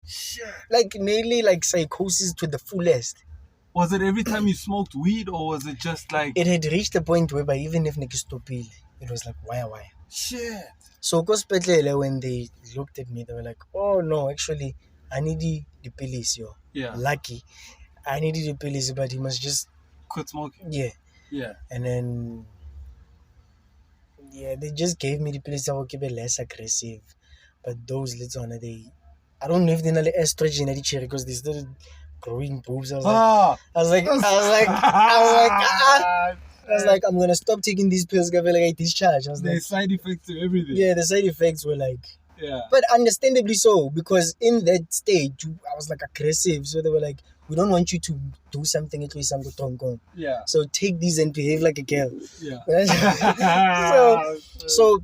Shit. Like nearly like psychosis to the fullest. Was it every time you smoked weed, or was it just like... It had reached a point whereby even if niggas stopile, it was like, why? Shit. So when they looked at me, they were like, oh no, actually, I need the pills, yo. Yeah. Lucky. I needed the pills, but he must just... Quit smoking. Yeah. Yeah. And then... Yeah, they just gave me the pills that would keep it less aggressive. But those little on I don't know if they're not estrogen at each because they started growing boobs. I was like, I'm gonna stop taking these pills because I feel like I discharge. There's side effects to everything. Yeah, the side effects were like... Yeah. But understandably so, because in that stage, I was like aggressive. So they were like, we don't want you to do something. Yeah. So take these and behave like a girl. Yeah. So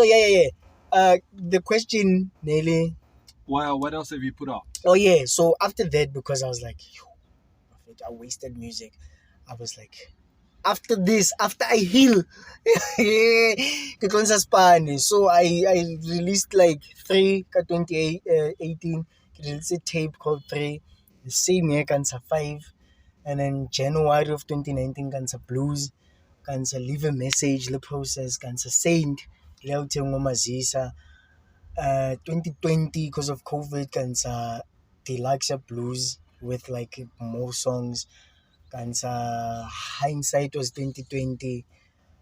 yeah. The question, Nelly. Wow, what else have you put out? Oh yeah. So after that, because I was like, I wasted music. I was like, after I heal, so I released like 3 2018. Released a tape called 3. The same year, Cancer 5, and then January of 2019, Cancer Blues, Cancer Leave a Message, The Process, Cancer Saint, Mazisa. 2020, because of COVID, Cancer Deluxe Blues with like more songs. Cancer Hindsight was 2020.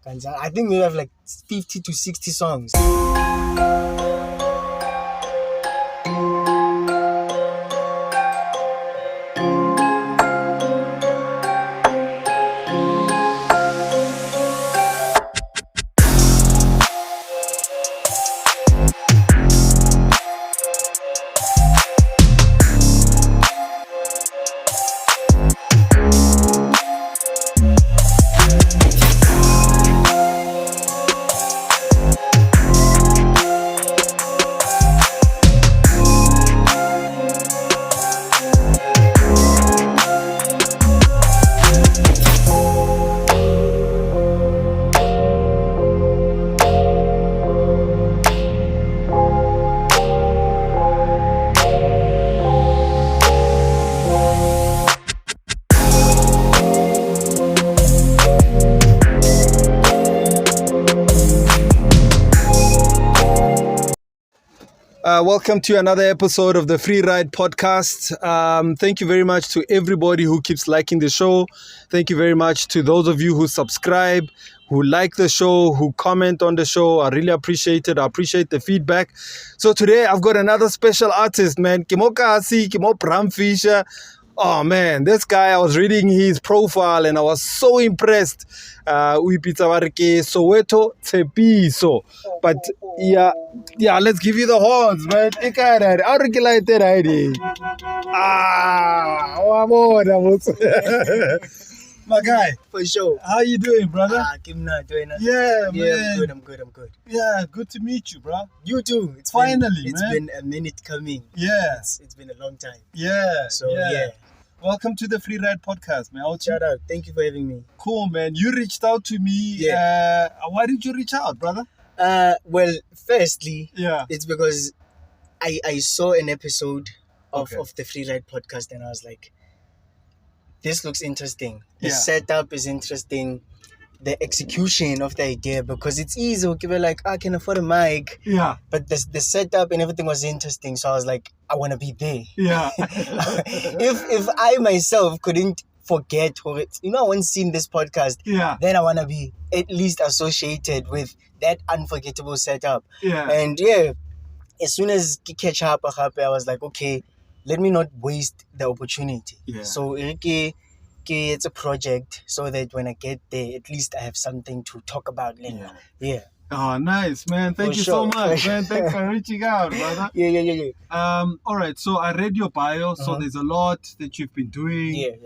Cancer, I think we have like 50 to 60 songs. Welcome to another episode of the Free Ride Podcast. Thank you very much to everybody who keeps liking the show. Thank you very much to those of you who subscribe, who like the show, who comment on the show. I really appreciate it. I appreciate the feedback. So today I've got another special artist, man. Kimo Braamfisher. Oh man, this guy, I was reading his profile and I was so impressed. Soweto Tshepiso. But yeah, let's give you the horns, man. My guy. For sure. How you doing, brother? Yeah, man. I'm good. Yeah, good to meet you, bro. You too. It's been a minute coming. Yeah. It's been a long time. Yeah. So yeah. Welcome to the Free Ride Podcast, man. Shout out. Thank you for having me. Cool, man. You reached out to me. Yeah. Why did you reach out, brother? Well, firstly, yeah, it's because I saw an episode of the Free Ride Podcast and I was like, this looks interesting. The setup is interesting. The execution of the idea, because it's easy. Okay, like, I can afford a mic. Yeah. But the setup and everything was interesting. So I was like, I want to be there. Yeah. if I myself couldn't forget or I once seen this podcast, then I want to be at least associated with that unforgettable setup. Yeah. And as soon as catch up, I was like, okay, let me not waste the opportunity. Yeah. So it's a project so that when I get there, at least I have something to talk about later. Yeah. Oh, nice, man. Thank you so much, man. Thanks for reaching out, brother. Yeah. All right. So I read your bio. So there's a lot that you've been doing. Yeah.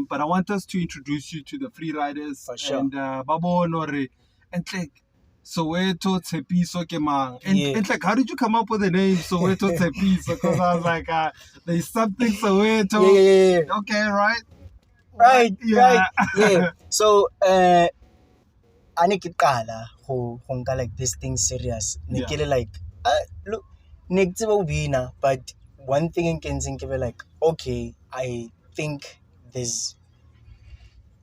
But I want us to introduce you to the free riders. For sure. And Babo Nore. And like, Soweto Tshepiso Kemang. And like, how did you come up with the name Soweto Tshepiso? Because I was like, there's something Soweto. Yeah. Okay, right? Right. Yeah. So, I like this thing serious. Like, look, but one thing in Kensington, ke be like, okay, I think there's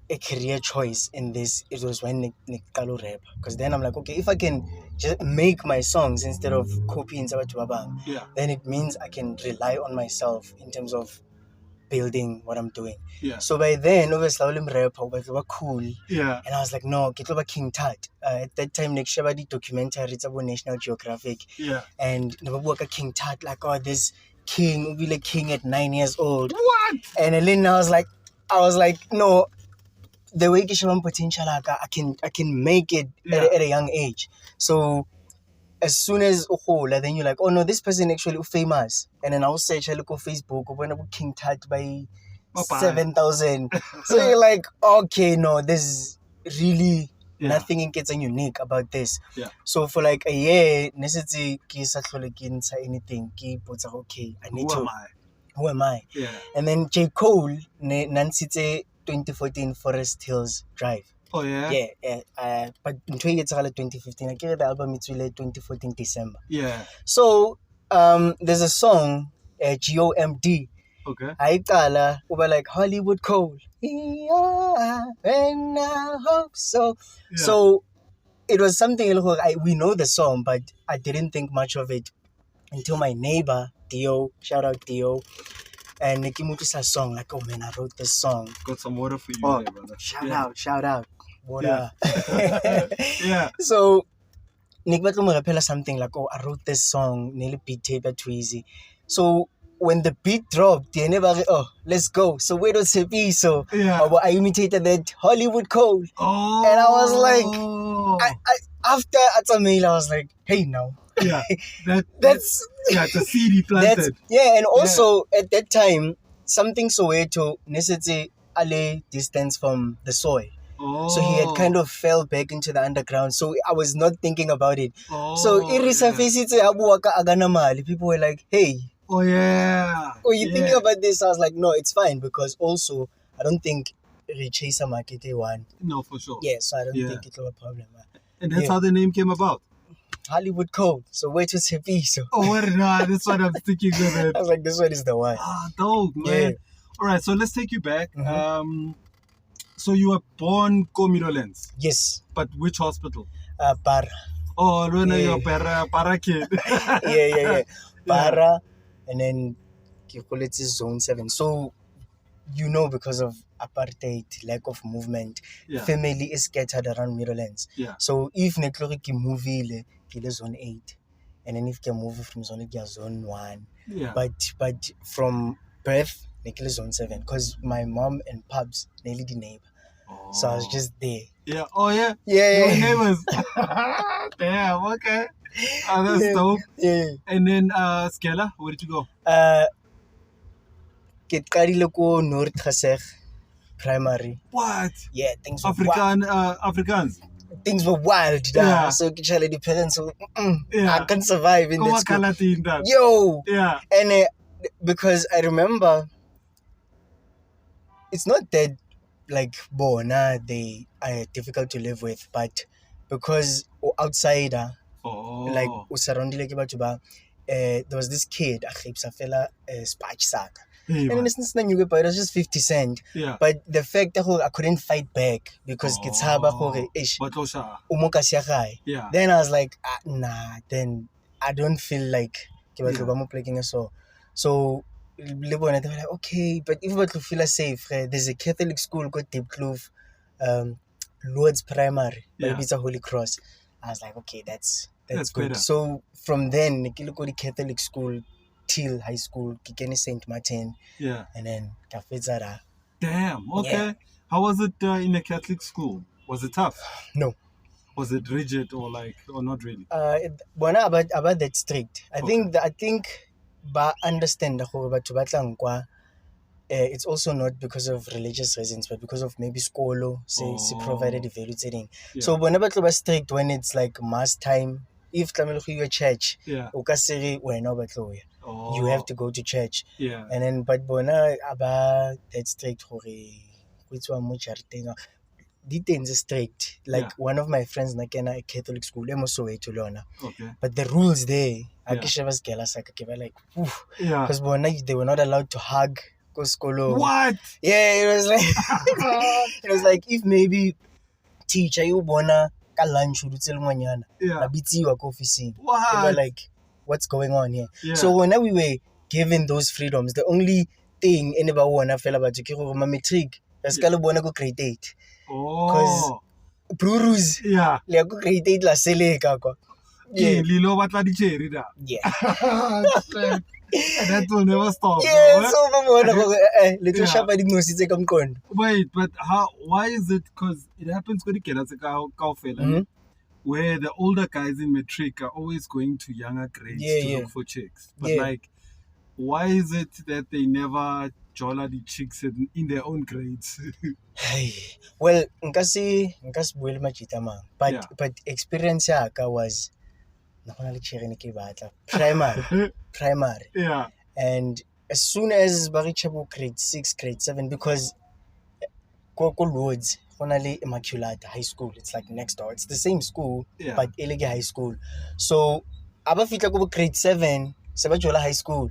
a career choice in this. It was when Nick Kalo rap, because then I'm like, okay, if I can just make my songs instead of copying Sabathu Babang, then it means I can rely on myself in terms of building what I'm doing. So by then, obviously, I was rap, but they were cool. And I was like, no, get over King Tut. At that time, next year, the documentary, it's about National Geographic. And they were working King Tut, like, oh, this king will be like king at 9 years old. What? And then I was like, no, the way I potential, like, I can make it at a young age. So as soon as then you're like, oh no, this person actually famous, and then I'll search, I look on Facebook, when King Tut by 7,000. So you're like, okay, no, there's really nothing in gets unique about this. So for like a year, necessity anything, okay, I need to. Who am I? And then J. Cole, Nancy 2014 Forest Hills Drive. Oh yeah. But in 2015, I get the album it's really 2014 December. So there's a song, GOMD. Okay. I call over like Hollywood Cole. And I hope so. So it was something we know the song, but I didn't think much of it until my neighbor Dio, shout out Dio, and Nikki Mutusa's song, like, oh man, I wrote this song. Got some water for you there, brother. Shout out. Water. So Nick Batlo something like, oh, I wrote this song, nearly beat tape at Tweezy. So when the beat dropped, they never let's go. So Soweto Tshepiso. I imitated that Hollywood Cole. And I was like, I after Atamil, I was like, hey now. That's it's a seed he planted. And also at that time, something Soweto necessity ale distance from the soil. So he had kind of fell back into the underground. So I was not thinking about it. So people were like, hey. Oh you thinking about this? I was like, no, it's fine, because also I don't think Richesa Market one. No, for sure. So I don't think it's a problem. And that's how the name came about. Hollywood Code. So Soweto Tshepiso. That's what I'm thinking of it. I was like, this one is the one. Dope, man. All right, so let's take you back. So you were born Meadowlands. Yes. But which hospital? Para. Oh, no, you're para kid. Para, and then it's Zone 7. So, because of apartheid, lack of movement, family is scattered around Meadowlands. So if netloriki movie le Zone 8, and then if you move from Zone 8 to Zone 1. But from birth, nearly Zone 7, because my mom and Pubs nearly the neighbor. So I was just there. Yeah. Yeah. Neighbors. Damn, okay. That's dope. And then Skella, where did you go? Ke qadile ko North Geseg primary. What? Yeah, things were Afrikaans. Things were wild. So the parents I can't survive in that school. Yo. And because I remember it's not that like Bona they are difficult to live with, but because outsider like surrounded like there was this kid a fella spatch sack. And then it's not new, but it was just 50 cents. But the fact that I couldn't fight back because it's then I was like, nah, then I don't feel like playing a so. So they were like, okay, but if you want to feel safe, there's a Catholic school called Deep Kloof, Lord's Primary, it's a Holy Cross. I was like, okay, that's good. Better. So from then, I go to Catholic school till high school, Kikeni St. Martin, and then Kafezara. Damn, okay. How was it in a Catholic school? Was it tough? No. Was it rigid or not really? About that strict. I think ba understand it's also not because of religious reasons, but because of maybe school, say provided the value setting. So whenever it was strict, when it's like mass time, if you church, you have to go to church. And then but bona about that strict detains is strict. Like Yeah. one of my friends na kena a Catholic school, Soweto lona. Okay. But the rules there, I Yeah. like, oof, Yeah. because they were not allowed to hug. What? Yeah, it was like it was like if maybe teacher you bona ka lunch o dutse le ngwanyana Yeah. la bitsiwa ko officing. They What? were like, what's going on here? Yeah. So when we were given those freedoms, the only thing anybody wanna feel about ke gore ma matric re ska le bona go grade 8 because Oh. Brurus Yeah. le go grade 8 la seleka kwa. Yeah. Lilo batla di cherry da. Yeah. That will never stop. Yeah, no? so bona go little Yeah. shapa di nositse ka mkondo. Wait, but why is it? Because it happens when you get as a Mhm. where the older guys in matric are always going to younger grades Yeah, to yeah. look for chicks. But Yeah. like, why is it that they never jola the chicks in their own grades? Hey, well, nka se buele machita mang, but Yeah. but experience ya ka was na gona le cherry ne ke batla primary, Yeah. and as soon as ba reach about grade 6, grade 7, because ko Lords gona le Immaculate High School, it's like next door, it's the same school, Yeah. but elege high school. So aba fitla ko grade 7 se ba jola high school.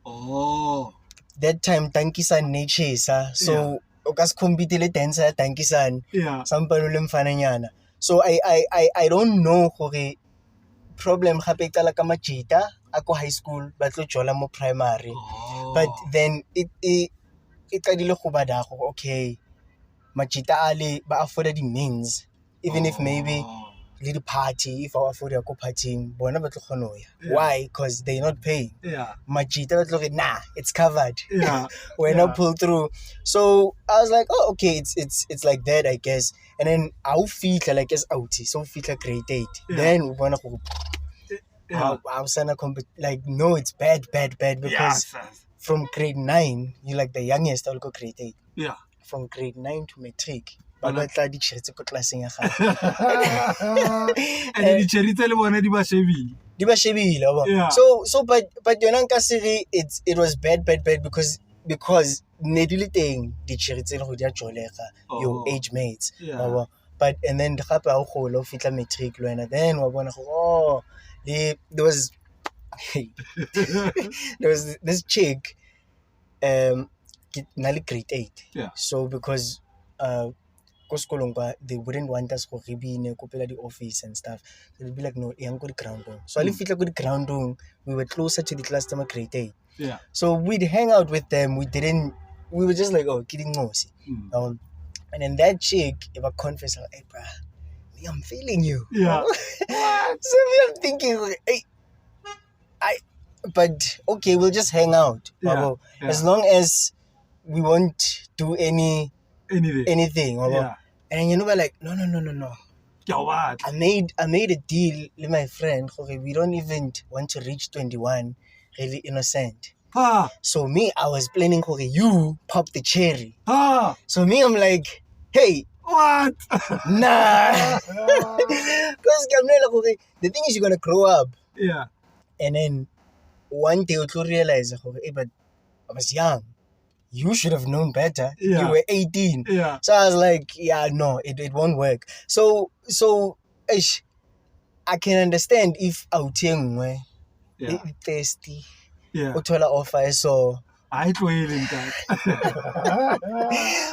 Oh. That time Tankisan ne chesa, so o ka se compete le dancer ya Tankisan. Yeah. Sampano le mfananyana. So I don't know gore problem gape e qala ka majita a ko high school ba tlo jola mo primary. Oh. But then it qadile go bada go okay majita ale ba afford the means, even if maybe le di party, if I afford ya go partying bona ba tlo kgona ho ya. Yeah. Why? Because they not paying. Yeah. Majita ba tlo re nah, it's covered. Yeah. When I pull through. So I was like, oh, okay, it's like that, I guess. And then I'll feel like as out, so feel like grade 8. Yeah. Then we wanna go. Yeah. I was like, no, it's bad because from grade 9, you're like the youngest. I'll go grade 8. Yeah. From grade 9 to matric. But Ba batla di cherry ko classeng ya gago. And then the cherry tell bona di ba shebile. Di ba shebile, wa bona? Yeah. So but yona nka se re it was bad because ne di le teng di cherry tse go di a jolega your age mates. Yeah. Wa bona? But and then gape ha o gola o fitla matric le wena, then wa bona go there was this chick na le grade 8. Yeah. So because ko sekolong they wouldn't want us go rebine kopela the office and stuff, so they'd be like no yang go the ground room. So I fitla go the ground room, we were closer to the class than grade 8. Yeah. So we'd hang out with them. We were just like, oh, kidding ngosi. Mm. And then that chick, if I confess, like, hey, bruh, me, I'm feeling you. Yeah. So me, I'm thinking, hey, but okay, we'll just hang out. Yeah. Yeah. As long as we won't do anything. Yeah. And you know, we're like, no. Yeah, what? I made a deal with my friend. Okay, we don't even want to reach 21. Really innocent. Ah. So me, I was planning, okay, you pop the cherry. Ah. So me, I'm like, hey, What? nah. Because the thing is, you're gonna grow up, Yeah. and then one day you'll realize, okay, hey, but I was young. You should have known better. Yeah. You were 18. Yeah. So I was like, yeah, no, it won't work. So I can understand if out here, Yeah. thirsty, Yeah. uthola offer, so. I told him that.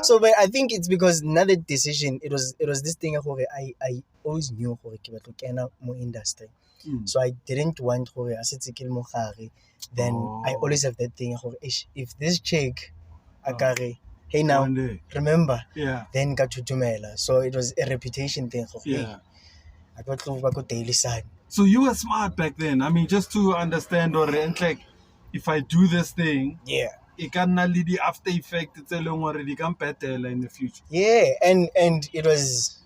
So, but I think it's because another decision. It was this thing. I always knew more industry, so I didn't want then I always have that thing. If this chick, hey now, One day. remember, Yeah. then got to Dumela. So it was a reputation thing. Yeah. I got to daily side. So you were smart back then. I mean, just to understand or like, if I do this thing, Yeah. it can not lead the after effect. It's a long already can better in the future. Yeah, and it was,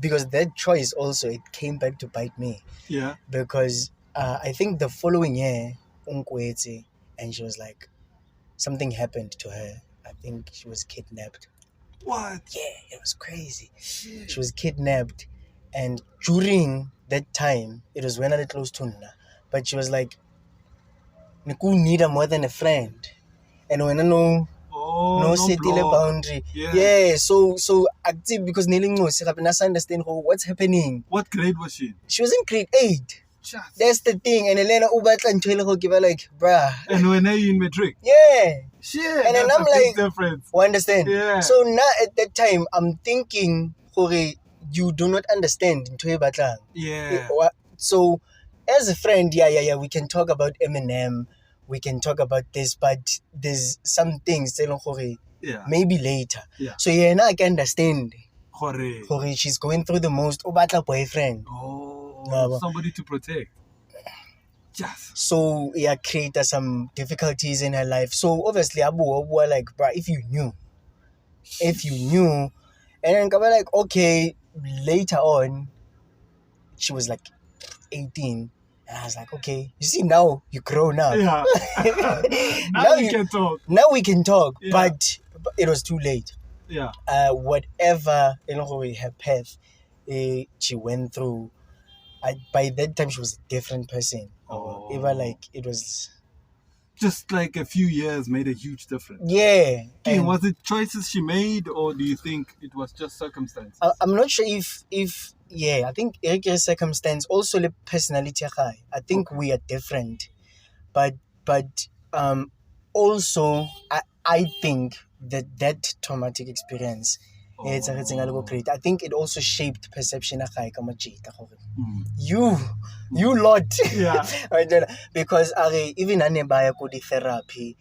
because that choice also it came back to bite me. Yeah. Because I think the following year, Unkwete, and she was like, something happened to her. I think she was kidnapped. What? Yeah, it was crazy. Shit. She was kidnapped, and during that time, it was when I close to Nna, but she was like, Niku need her more than a friend. And when I know no settle a boundary. Yeah, so active because kneeling no understand what's happening. What grade was she? She was in grade 8. That's the thing. And Elena Ubatla and Taylor give her like, bruh. And when are you in matric? Yeah. Shit. And then I'm like, difference. You understand? Yeah. So now at that time, I'm thinking, you do not understand into Batlang. Yeah. So as a friend, yeah, we can talk about Eminem, we can talk about this, but there's some things maybe later. Yeah. So yeah, now I can understand. Hore. She's going through the most Ubatla boyfriend. Somebody to protect. Yes. So yeah, created some difficulties in her life. So obviously Abu were like, bruh, if you knew. And then Kaba like, okay, later on, she was like 18. And I was like, okay, you see, now you grown up. Yeah. now we can talk. Now we can talk, yeah. but it was too late. Yeah. Whatever, her path she went through, by that time she was a different person. Even like it was just like a few years made a huge difference. Yeah. Was it choices she made, or do you think it was just circumstances? I'm not sure if I think Eric's circumstance, also the personality. I think we are different, but also I think that traumatic experience. I think it also shaped perception of you lot. Yeah. Because even I go to therapy,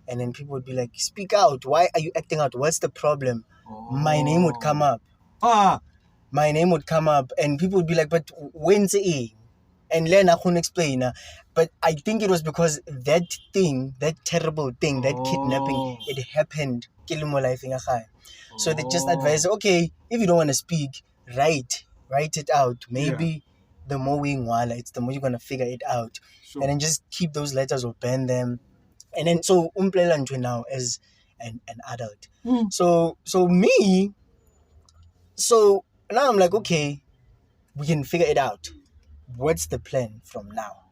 and then people would be like, speak out, why are you acting out, what's the problem? My name would come up. My name would come up, and people would be like, but when's it? And then I couldn't explain. But I think it was because that terrible thing, that kidnapping, it happened. So they just advise, okay, if you don't want to speak, write it out. Maybe the more we it's the more you're going to figure it out. Sure. And then just keep those letters or burn them. And then, so Umplela now as an adult. So now I'm like, okay, we can figure it out. What's the plan from now?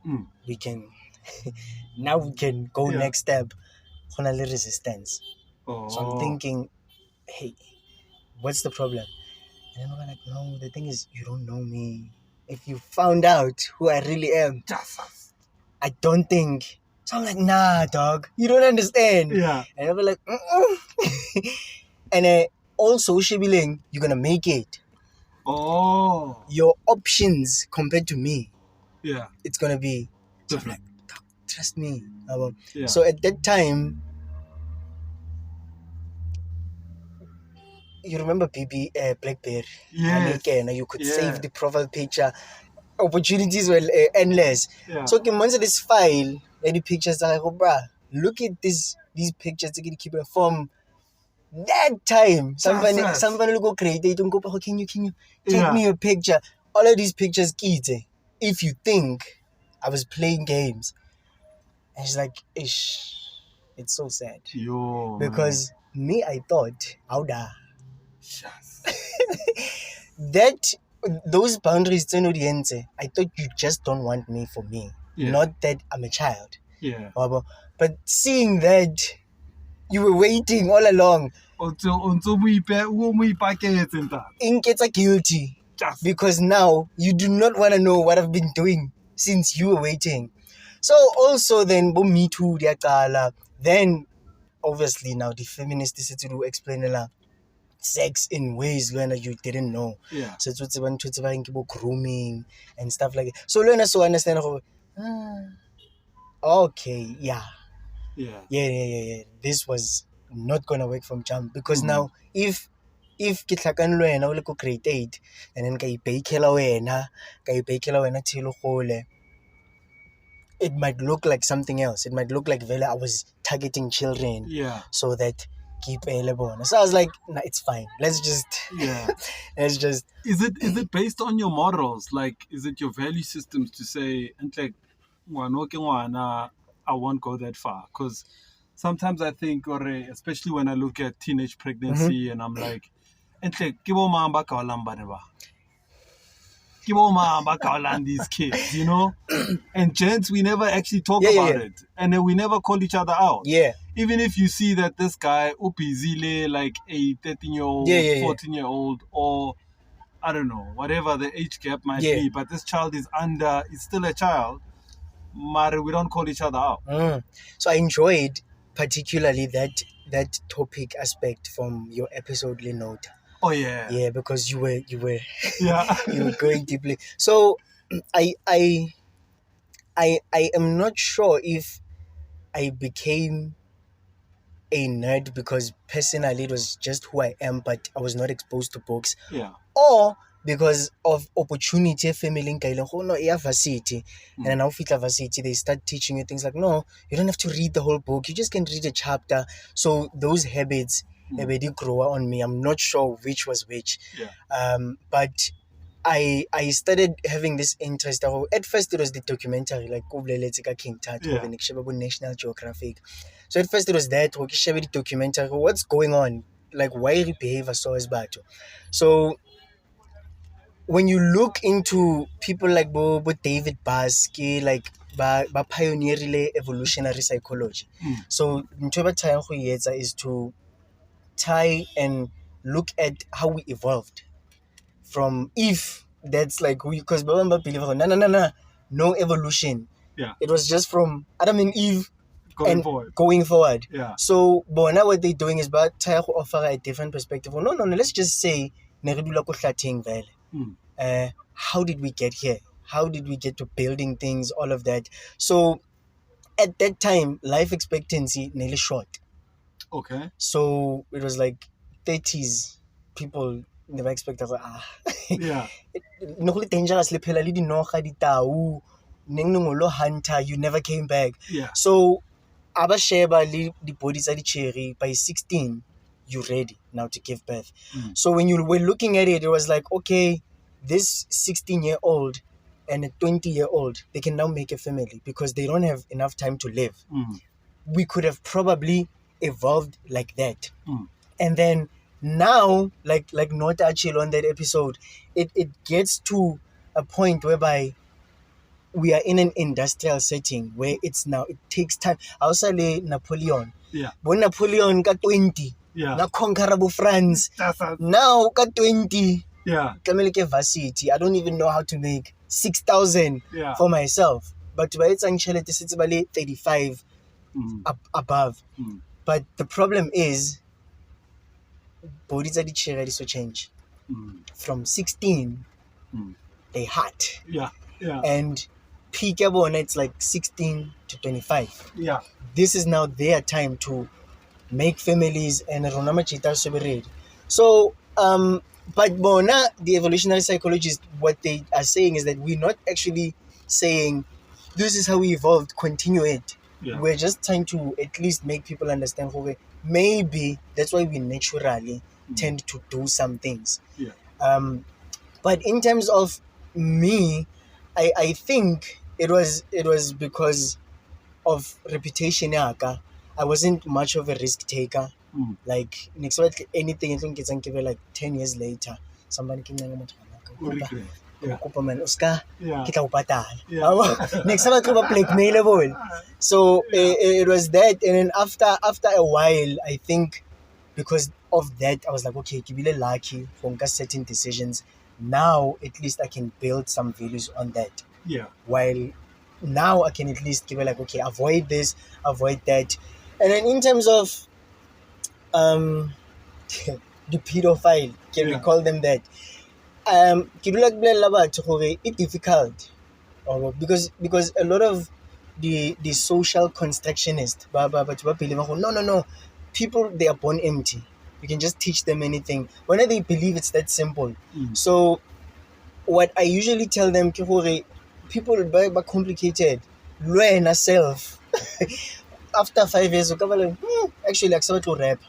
We can go next step. Resistance. So I'm thinking, hey, what's the problem? And then we're like, no, the thing is, you don't know me. If you found out who I really am, I don't think. So I'm like, nah, dog, you don't understand. Yeah. And I'm like, and also, Shibiling, you're gonna make it. Your options compared to me, it's gonna be different. So like, trust me. So at that time, you remember BlackBerry? Yes. You could save the profile picture. Opportunities were endless. Yeah. So once this file, the pictures are like, oh, bruh, look at these pictures to keep it from that time. Somebody will go create and go, oh, can you take me a picture? All of these pictures, kids, if you think I was playing games. And she's like, ish, it's so sad. Because me, I thought, howda. Those boundaries, I thought you just don't want me for me. Not that I'm a child. Yeah. But seeing that you were waiting all along, it's a guilty. Because now you do not want to know what I've been doing since you were waiting. So also then, Me Too, then obviously now the feminists decided to explain sex in ways when you didn't know. Yeah. So it's about grooming and stuff like that. So learn so understand. Okay, yeah. This was not gonna work from jump because now if kitlakan lo wena o le ko grade 8 and then ka ibekela wena till gole, it might look like something else. It might look like Vela I was targeting children. Yeah. So that keep elebona. So I was like, nah, it's fine. Let's just let's just. Is it based on your morals? Like, is it your value systems to say, and like, I won't go that far? Because sometimes I think, or especially when I look at teenage pregnancy, and I'm like, and like, Ke bo mang ba kaolang these kids, you know? And gents, we never actually talk Yeah, about yeah. it. And then we never call each other out. Yeah. Even if you see that this guy, upizile, like a 13-year-old, Yeah, yeah, yeah. 14-year-old, or I don't know, whatever the age gap might Yeah. be, but this child is still a child, but we don't call each other out. So I enjoyed particularly that topic aspect from your episode, Lenota. Oh, yeah. Yeah, because you were Yeah. you were going deeply. So I am not sure if I became a nerd because personally it was just who I am, but I was not exposed to books. Yeah. Or because of opportunity family no varsity, and then now fitla varsity they start teaching you things like, no, you don't have to read the whole book, you just can read a chapter. So those habits they grow on me. I'm not sure which was which. But I started having this interest. At first it was the documentary, like King Tut, National Geographic. So at first it was that the documentary, what's going on, like why we behave so as bad. So when you look into people like Bo David Baske, like ba pioneerile evolutionary psychology. So is to try and look at how we evolved from if that's like because Baba believe no evolution. Yeah. It was just from Adam and Eve Going forward. Yeah. So but now what they're doing is about try to offer a different perspective. No, let's just say how did we get here? How did we get to building things, all of that? So at that time, life expectancy nearly short. Okay. So it was like 30s. People never expected Yeah. no go le dangerous le phela le dinoga ditau neng lo hunter, you never came back. Yeah. So aba sheba le di-body tsa di-cherry by 16 you're ready now to give birth. So when you were looking at it, it was like, okay, this 16-year-old and a 20-year-old, they can now make a family because they don't have enough time to live. We could have probably evolved like that. And then now, like not actually on that episode, it gets to a point whereby we are in an industrial setting where it takes time. Outside Napoleon. Yeah. When Napoleon got 20, na conquerable France. Now got 20. Yeah. Varsity. I don't even know how to make 6,000 for myself. But by it's actually 35 above. But the problem is bodies are the change. From 16 they hot. Yeah. And peak it's like 16 to 25. Yeah. This is now their time to make families and so but bona the evolutionary psychologists, what they are saying is that we're not actually saying this is how we evolved, continue it. We're just trying to at least make people understand maybe that's why we naturally tend to do some things. But in terms of me, I think it was because of reputation. I wasn't much of a risk taker. Like next anything I think it's like 10 years later somebody came next time I blackmailable. So it was that, and then after a while I think because of that I was like, okay, give you lucky from certain decisions. Now at least I can build some values on that. While now I can at least give it like, okay, avoid this, avoid that. And then in terms of the pedophile, can we call them that? It's difficult because a lot of the social constructionist no, people, they are born empty. You can just teach them anything when they believe it's that simple. So what I usually tell them, people are complicated. Learn yourself. After 5 years, actually, accept to rap.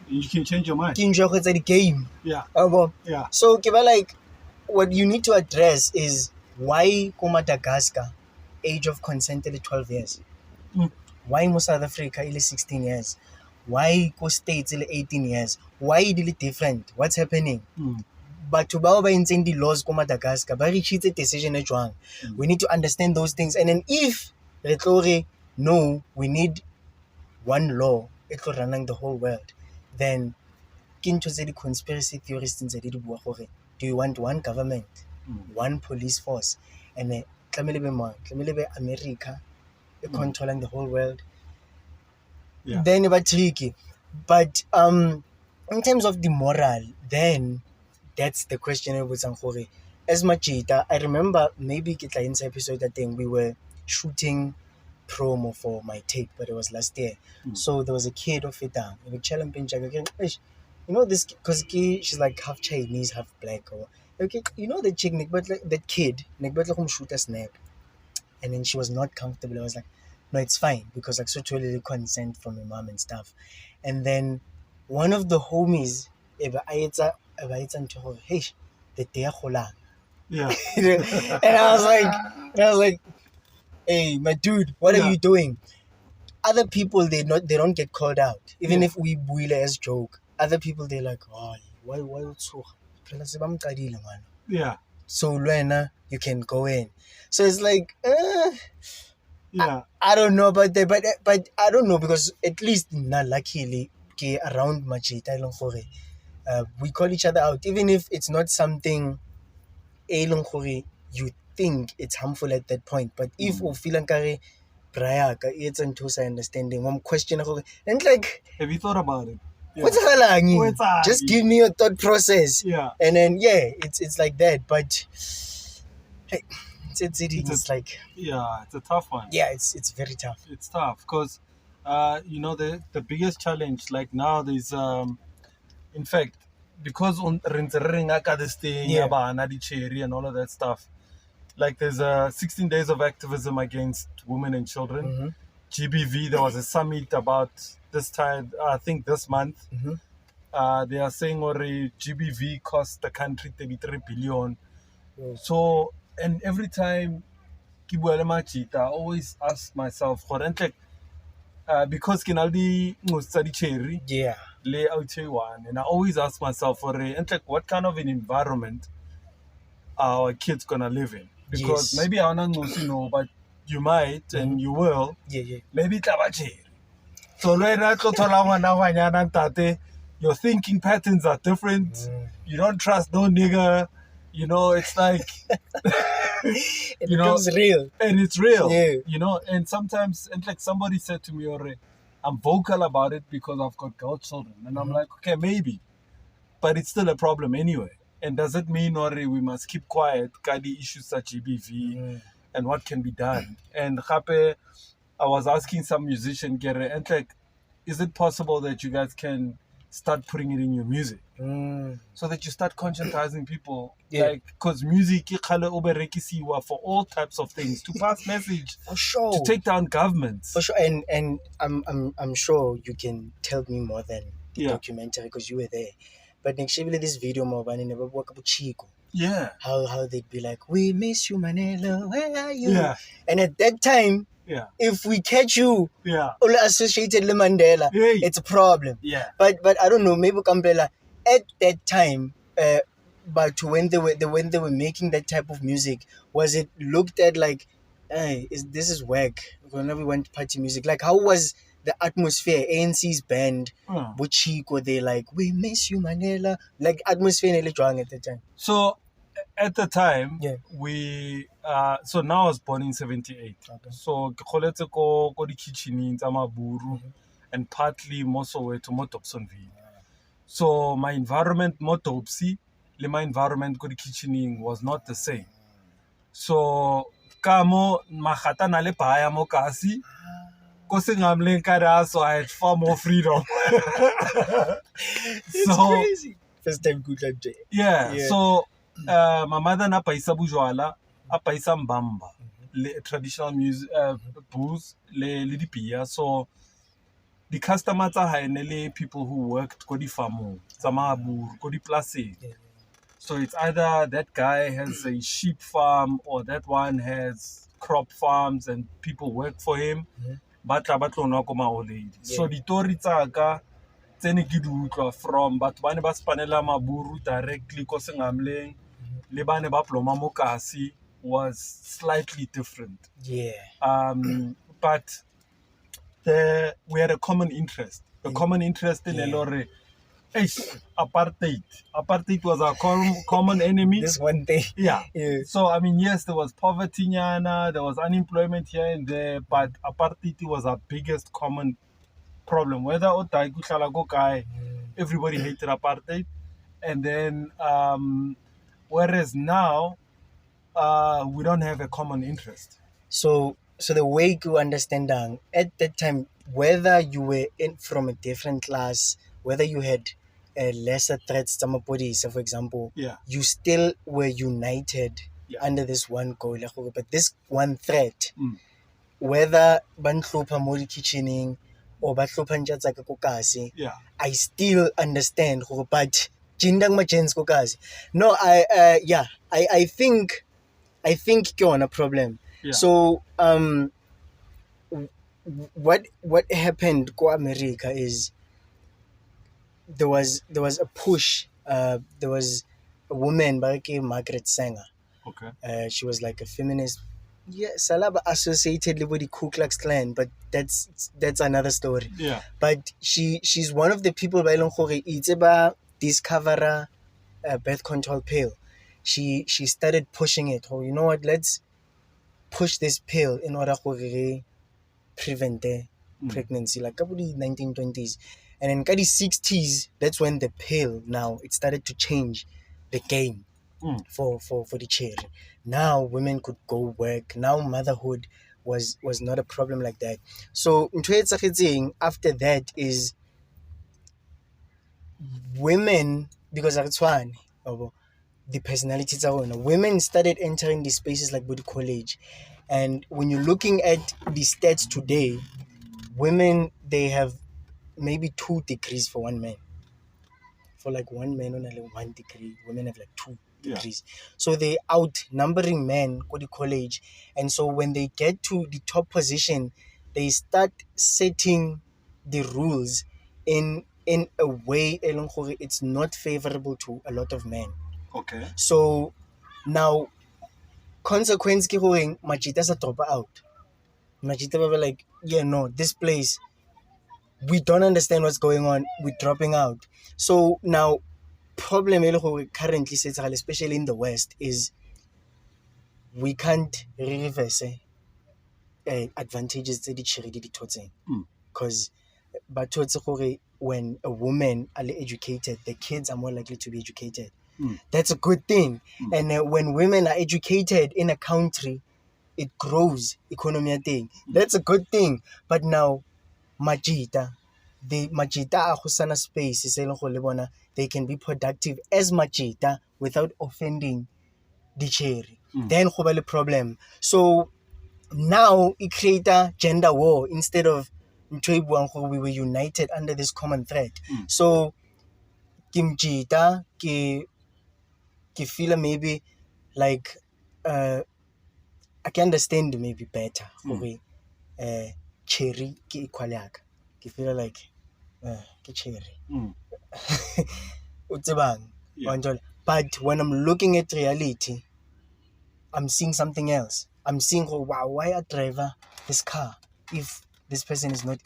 You can change your mind. It's a game. So, like, what you need to address is why Madagascar, age of consent is 12 years. Why South Africa is 16 years? Why States is 18 years? Why is it different? What's happening? batho bao ba entseng di-laws ko Madagascar ba reachitse decision e jwang. We need to understand those things, and then if re tlo re no, we need one law e tlo running the whole world, then ke ntho tse di-conspiracy theorists ntse di bua gore do you want one government, one police force, and tlamehile be mang, tlamehile be America controlling the whole world. Then ba tricky. But in terms of the moral, then that's the question I was saying. As much I remember maybe ke tla inside episode that thing we were shooting promo for my tape, but it was last year. So there was a kid of it down. You know this because she's like half Chinese, half black. Or okay, you know the chick that kid shoot a snap, and then she was not comfortable. I was like, no, it's fine because like so totally consent from my mom and stuff. And then one of the homies, hey, the day Yeah. and I was like, hey, my dude, what are you doing? Other people they don't get called out, even if we buile as joke. Other people they're like, oh, why so? Yeah. So Luena, you can go in. So it's like, Yeah. I don't know about that, but I don't know because at least not luckily around Machita we call each other out, even if it's not something you think it's harmful at that point. But if you feel like it's into understanding, one question and like, have you thought about it? What's just give me your thought process. Yeah. And then it's like that. But hey, it's like it's a tough one. Yeah, it's very tough. It's tough because you know the biggest challenge like now there's in fact because on this thing and all of that stuff, like there's 16 days of activism against women and children. GBV, there was a summit about this time, I think this month. They are saying already GBV cost the country 33 billion. So, and every time I always ask myself, because Kinaldi study cherry, lay out one, and I always ask myself, what kind of an environment are our kids gonna live in? Because maybe I don't know, but you might and you will. Maybe tabacheri. So your thinking patterns are different. You don't trust no nigga. You know, it's like you know, it's real. And it's real. You know, and sometimes and like somebody said to me already, I'm vocal about it because I've got girl children. And I'm like, okay, maybe. But it's still a problem anyway. And does it mean already we must keep quiet, kadi issues such GBV and what can be done? And I was asking some musician, Gere, and like, is it possible that you guys can start putting it in your music? So that you start conscientizing people. Like, because music for all types of things, to pass message, for sure, to take down governments. For sure. And I'm sure you can tell me more than the documentary because you were there. But next year this video more about never work about Chico. How they'd be like, we miss you, Manila, where are you? And at that time, if we catch you all associated with Mandela, it's a problem. But I don't know, maybe Kampela at that time, but when they were making that type of music, was it looked at like, hey, this is whack? Whenever we went party music, like how was the atmosphere? ANC's band, Buchiko, they like, we miss you, Manila. Like atmosphere in Electrong at the time. So at the time, we so now I was born in 78. So ko di kitchen in Zamaburu and partly Soweto Tshepiso. So my environment Motopsi, my environment ko di kitchening was not the same. So kamo mahata na le paya mo kasi. So I had far more freedom. It's crazy. First time good like that. So my mother na paisa bujwala, a paisa mbamba, traditional music, booze, le dipia. So the customers are high people who worked kodi farmo, zamabur, kodi place. So it's either that guy has a sheep farm or that one has crop farms and people work for him. So the tori tsaka tsene ke di utlwa from batho ba ne ba spanela maburu directly ko sengamleng le ba ne ba ploma mo kasi was slightly different. Yeah. But we had a common interest. The common interest in Elore. Apartheid. Apartheid was our common enemy. This one thing. Yeah. Yeah. So, I mean, yes, there was poverty, there was unemployment here and there, but apartheid was our biggest common problem. Whether everybody hated apartheid. And then, whereas now, we don't have a common interest. So the way to understand at that time, whether you were from a different class, whether you had lesser threats, so for example, you still were united under this one goal. But this one threat, whether banhlupha mo kitchening or bahlupha ntjatsa ka kokasi, I still understand. But jindang majens kokasi. No, I think ke on a problem. So what happened to America is there was a push. There was a woman by Margaret Sanger. Okay. She was like a feminist. Yeah, Salaba associated with the Ku Klux Klan, but that's another story. Yeah. But she's one of the people by Iteba discover a birth control pill. She started pushing it. Oh, you know what? Let's push this pill in order to prevent pregnancy, like the 1920s. And in the 60s, that's when the pill now it started to change the game for the children. Now women could go work. Now motherhood was not a problem like that. So after that is women, because the personalities are on. Women started entering these spaces like Budi College. And when you're looking at the stats today, women, they have maybe 2 degrees for one man. For like one man on 1 degree, women have like 2 degrees. So they outnumbering men go to college. And so when they get to the top position, they start setting the rules in a way it's not favorable to a lot of men. Okay. So now consequence ke going Majita sa drop out. Majita were like, yeah, no, this place, we don't understand what's going on, we're dropping out. So now problem currently especially in the West is we can't reverse advantages because when a woman are educated, the kids are more likely to be educated. That's a good thing. And when women are educated in a country, it grows economy thing. That's a good thing. But now majita are hosana space they can be productive as majita without offending the cherry. Then the problem. So now it creates a gender war instead of we were united under this common threat. So kimjita ki feel maybe like I can understand maybe better. Cherry ki equaliak. Ki feel like ki cherry. But when I'm looking at reality, I'm seeing something else. I'm seeing, wow, why a driver this car if this person is not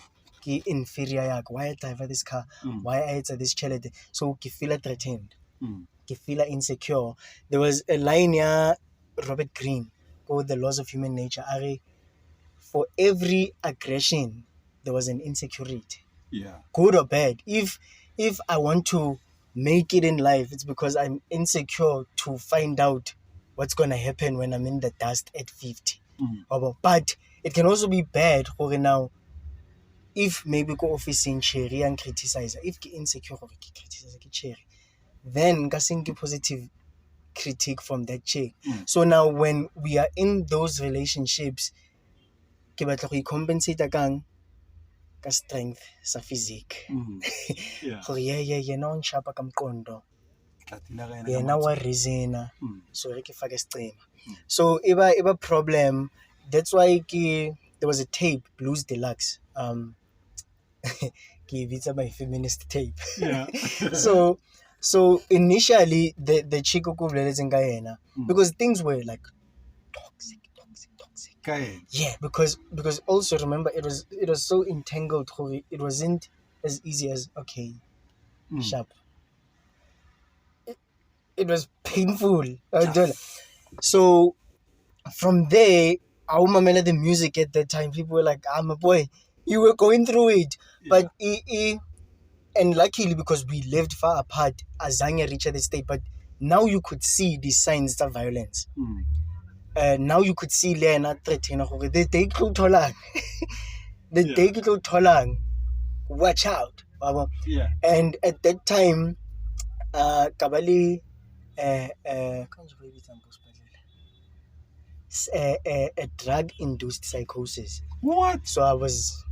inferior? Why I driver this car? Why I this child? So I feel threatened. I feel insecure. There was a line here, Robert Greene, called The Laws of Human Nature. For every aggression, there was an insecurity. Yeah. Good or bad. If I want to make it in life, it's because I'm insecure to find out what's going to happen when I'm in the dust at 50. But it can also be bad now. If maybe go office in cherry and criticize, if you're insecure or criticize cherry, then getting positive critique from that chick. So now when we are in those relationships, ke batla go compensate ka strength sa physique. Yena on shapa ka mqondo. Yena wa reasona. So re ke fake isicema. So iba problem. That's why there was a tape, Blues Deluxe. give it my feminist tape. Yeah. So initially the chick because things were like toxic. Okay. Yeah, because also remember it was so entangled. It wasn't as easy as okay, sharp. It was painful. So from there, I remember the music at that time. People were like, "I'm a boy. You were going through it," but and luckily because we lived far apart, Azanya reached the state. But now you could see the signs of violence. Now you could see Lena threatening the day tholang. The day tholang. Watch out. Yeah. And at that time, Kabali a drug-induced psychosis. What? So I was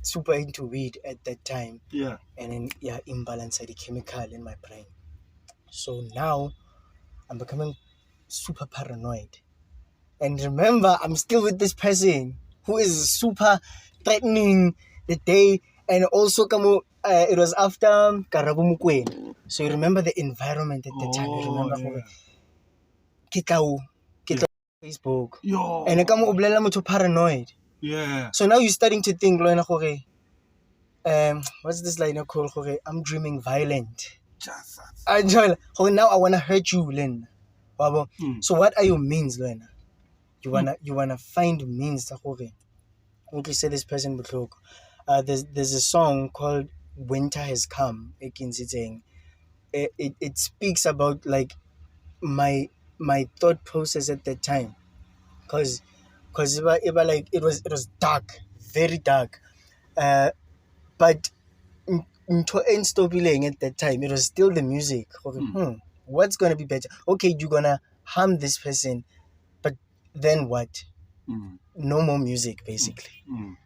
super into weed at that time. Yeah. And then imbalance the chemical in my brain. So now I'm becoming super paranoid. And remember, I'm still with this person who is super threatening the day. And also, it was after Karabu Mukwen. So you remember the environment at the time. You remember Kitau Facebook. Yo. And I to paranoid. Yeah. So now you're starting to think, what's this line called? I'm dreaming violent. Now I wanna hurt you, Len. So what are your means, Lena? You wanna find means to say this person there's a song called Winter Has Come. It speaks about like my thought process at that time. Cause it was dark, very dark. But at that time, it was still the music. What's gonna be better? Okay, you're gonna harm this person, but then what? No more music, basically.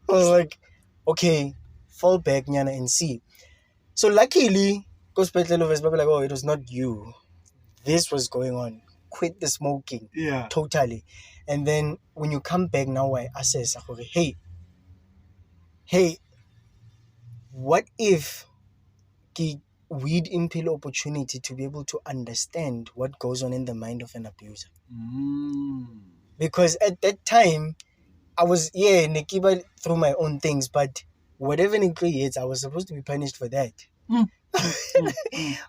I was like, okay, fall back, Nyana, and see. So luckily, because like, oh, it was not you. This was going on. Quit the smoking. Yeah. Totally. And then when you come back now, I assess, hey, what if weed impel opportunity to be able to understand what goes on in the mind of an abuser? Because at that time, I was Nikiba through my own things, but whatever it creates, I was supposed to be punished for that.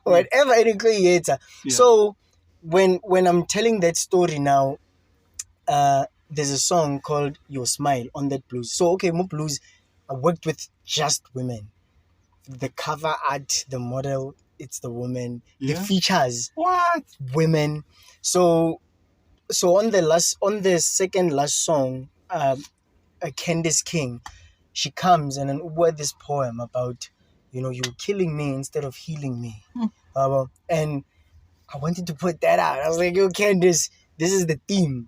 Whatever it creates. So when I'm telling that story now, there's a song called Your Smile on that blues. So okay, more blues. I worked with just women. The cover art, the model, it's the woman. The features, women. So on the second last song, Candice King, she comes and then wrote this poem about, you killing me instead of healing me. And I wanted to put that out. I was like, yo, Candice, this is the theme.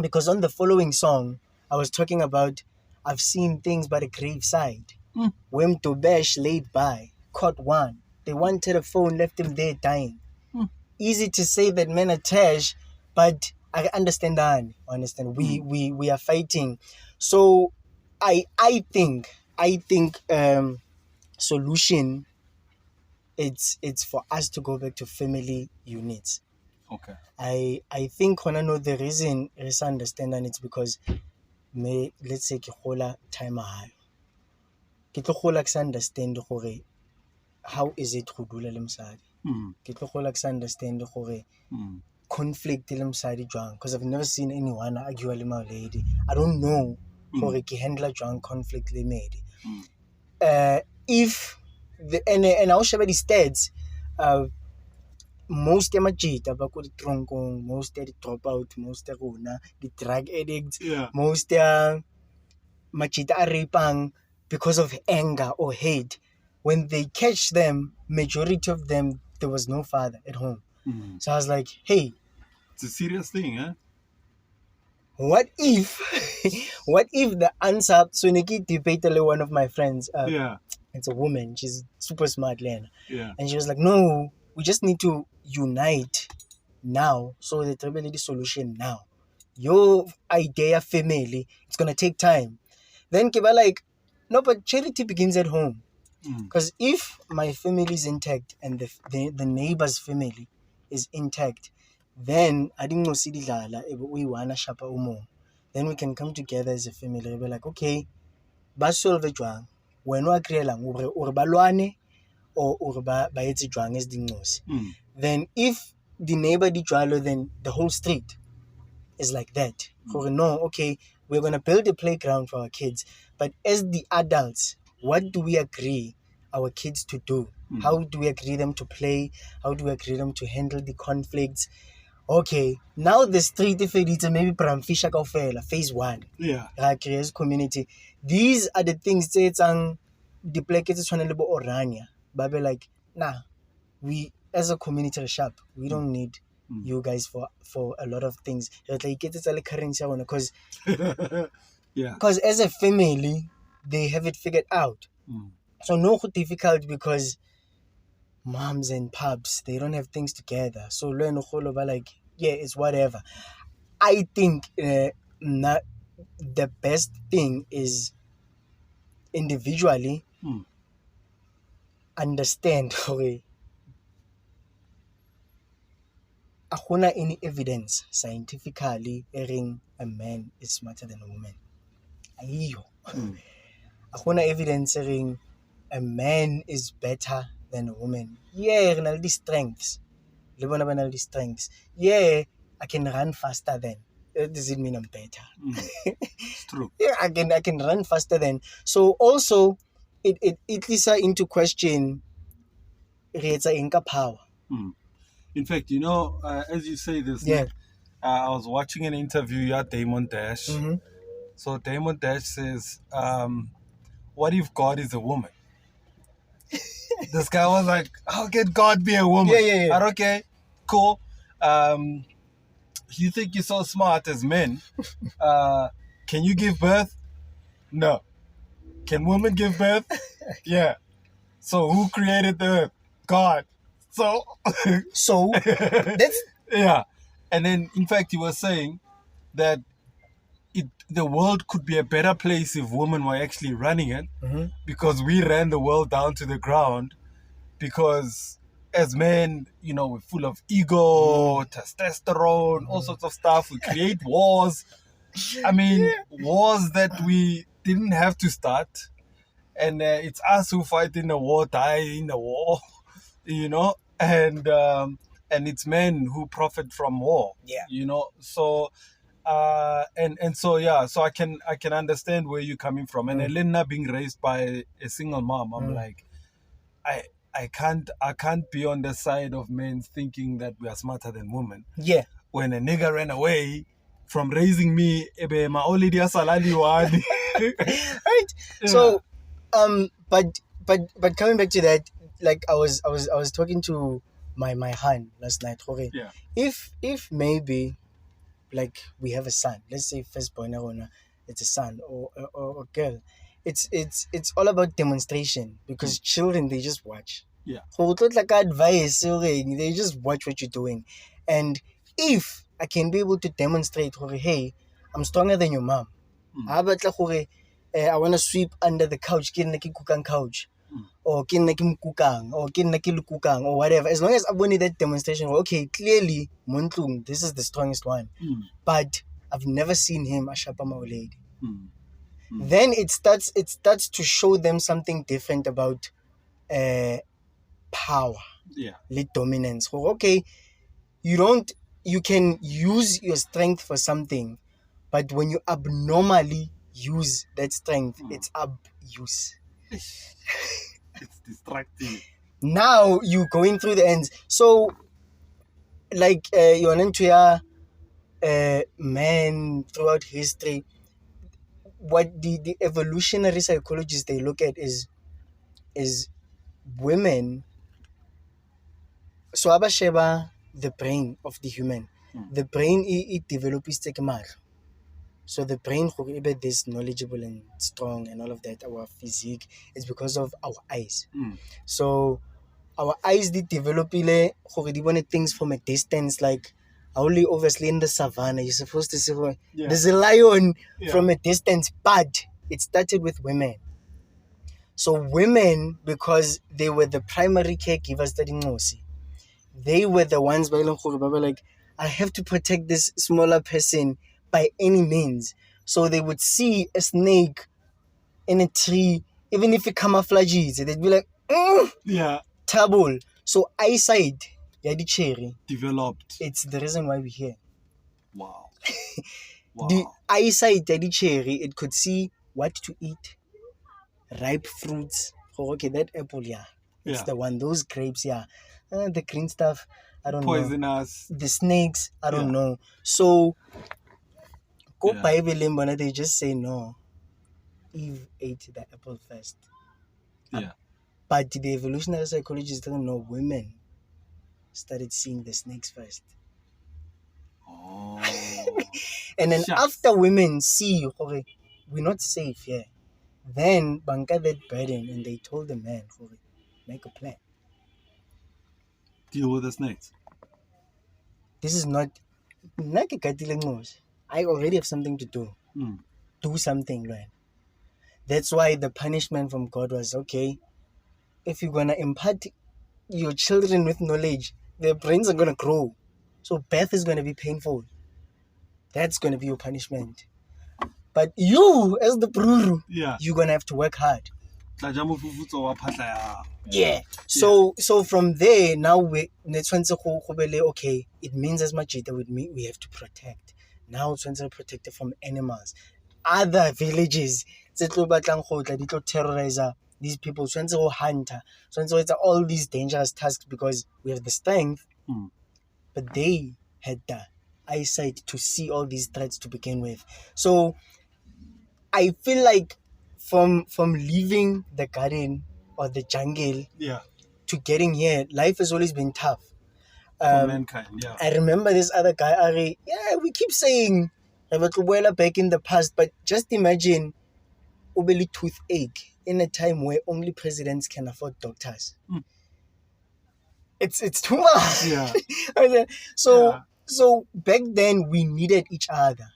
Because on the following song, I was talking about, I've seen things by the graveside. Wem to bash laid by, caught one. They wanted a phone, left him there dying. Easy to say that men are trash, but I understand that. I understand. We are fighting. So I think solution it's for us to go back to family units. Okay. I think the reason is understand and it's because let's say ke gola time high. Ke tlo gola ke understand gore how is it go dula le mosadi. Ke tlo gola ke understand gore conflict le mosadi jwang, because I've never seen anyone argue le my lady. I don't know gore ke handle jwang conflict le medi. If and I'll share the stats, most ya majita ba ko ditronkong, most ya dropout, most ya rona the drug addicts, most ya majita a rapang because of anger or hate. When they catch them, majority of them there was no father at home. So I was like, hey, it's a serious thing, huh? What if the answer, so Nikki debated with one of my friends, it's a woman, she's super smart, Lena. And she was like, no, we just need to unite now. So the tribalism solution now. Your idea family, it's gonna take time. Then Kiba like, no, but charity begins at home. Because if my family is intact and the neighbor's family is intact, then I didn't know city we wanna shapa umo. Then we can come together as a family. We'll be like, okay, ba solve jwang. When we agree lang or ba lwane or ba etse jwang as dingosi. Then if the neighbor di jwalo, then the whole street is like that. No, okay, we're gonna build a playground for our kids, but as the adults, what do we agree our kids to do? How do we agree them to play? How do we agree them to handle the conflicts? Okay, now the street if it's maybe Braamfisher kaofela, phase 1. Yeah. As community. These are the things it's the places trying to orania. But be like, nah, we as a community shop, we don't need you guys for a lot of things. Because Yeah. because as a family, they have it figured out. So no difficult because moms and pubs, they don't have things together. So learn like, yeah, it's whatever. I think not the best thing is individually understand okay. Akuna any evidence scientifically airing a man is smarter than a woman. Ayo. Akuna evidence airing a man is better than a woman. Yeah, the strengths. The strengths. Yeah, I can run faster than. Does it mean I'm better? It's true. Yeah, I can run faster than. So also it leads into question inka power. In fact, you know, as you say this, I was watching an interview at Damon Dash. So Damon Dash says, what if God is a woman? This guy was like, how can God be a woman? Yeah. But okay, cool. You think you're so smart as men. Can you give birth? No. Can women give birth? Yeah. So who created the earth? God. So that's yeah. And then in fact he was saying that the world could be a better place if women were actually running it, because we ran the world down to the ground, because as men, you know, we're full of ego, testosterone, all sorts of stuff. We create wars. I mean, wars that we didn't have to start. And it's us who fight in the war, die in the war, you know, and it's men who profit from war, you know. So so I can understand where you're coming from. And Elena being raised by a single mom, I'm like, I can't be on the side of men thinking that we are smarter than women. Yeah. When a nigga ran away from raising me, my only dear salary one. Right. Yeah. So but coming back to that, like I was talking to my hand last night. Okay. Yeah. If maybe like we have a son, let's say firstborn, it's a son or a girl. It's all about demonstration, because children, they just watch. Yeah. So it's like advice, they just watch what you're doing. And if I can be able to demonstrate, hey, I'm stronger than your mom. I want to sweep under the couch, couch. Or or whatever. As long as I wanted that demonstration, okay, clearly Montlung, this is the strongest one. But I've never seen him ashapa my lady. Then it starts to show them something different about power. Yeah. Lead dominance. Okay, you can use your strength for something, but when you abnormally use that strength, it's abuse. It's distracting. Now you're going through the ends. So, like you're into your men throughout history. What the evolutionary psychologists they look at is women. So abasheba the brain of the human. The brain it develops tekemar. So the brain be this knowledgeable and strong and all of that, our physique, is because of our eyes. So our eyes did develop things from a distance, like only obviously in the savannah you're supposed to see there's a lion from a distance, but it started with women. So women, because they were the primary caregivers that in Ngosi, they were the ones by like, I have to protect this smaller person by any means. So they would see a snake in a tree, even if it camouflages, they'd be like, Yeah. tabul. So eyesight, yadi cherry, Developed. it's the reason why we're here. Wow. The eyesight, yadi cherry, it could see what to eat, ripe fruits. Oh, okay, that apple, yeah. It's the one. Those grapes, yeah. The green stuff, I don't know. Poisonous. The snakes, I don't know. So, go Yeah. Bible, they just say no. Eve ate the apple first. Yeah. But the evolutionary psychologists don't know women started seeing the snakes first. Oh. And then Shucks. after women see, okay, we're not safe here, then banka that burden and they told the man, okay, make a plan. Deal with the snakes. This is not I already have something to do. Do something, right? That's why the punishment from God was, okay, if you're gonna impart your children with knowledge, their brains are gonna grow. So birth is gonna be painful. That's gonna be your punishment. But you, as the bruru, you're gonna have to work hard. Yeah. So from there, now okay, it means as much that we have to protect. Now it's to protect from animals. Other villages, terrorize these people, hunter, it's all these dangerous tasks because we have the strength, but they had the eyesight to see all these threats to begin with. So I feel like from leaving the garden or the jungle to getting here, life has always been tough. For mankind, yeah. I remember this other guy, Ari. Yeah, we keep saying back in the past, but just imagine ubeli toothache in a time where only presidents can afford doctors. It's too much. Yeah. So back then we needed each other.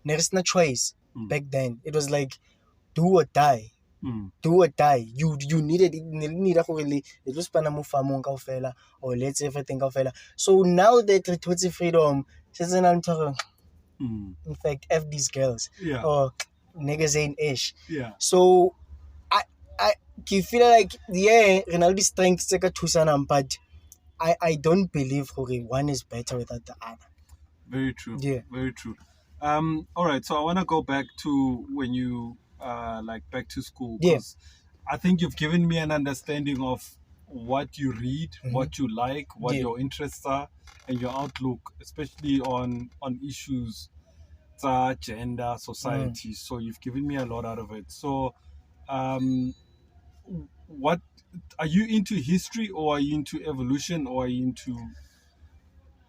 There's no choice. Back then it was like do or die. Do or die. You needed it was or let's everything. So now that it's freedom, in fact, F these girls. Or niggas ain't ish. Yeah. So I feel like Ronaldo strength but I don't believe one is better without the other. Very true. Yeah. Very true. All right. So I want to go back to when you back to school. Because I think you've given me an understanding of what you read, what you like, what your interests are, and your outlook, especially on issues, gender, society. So you've given me a lot out of it. So, what are you into history, or are you into evolution, or are you into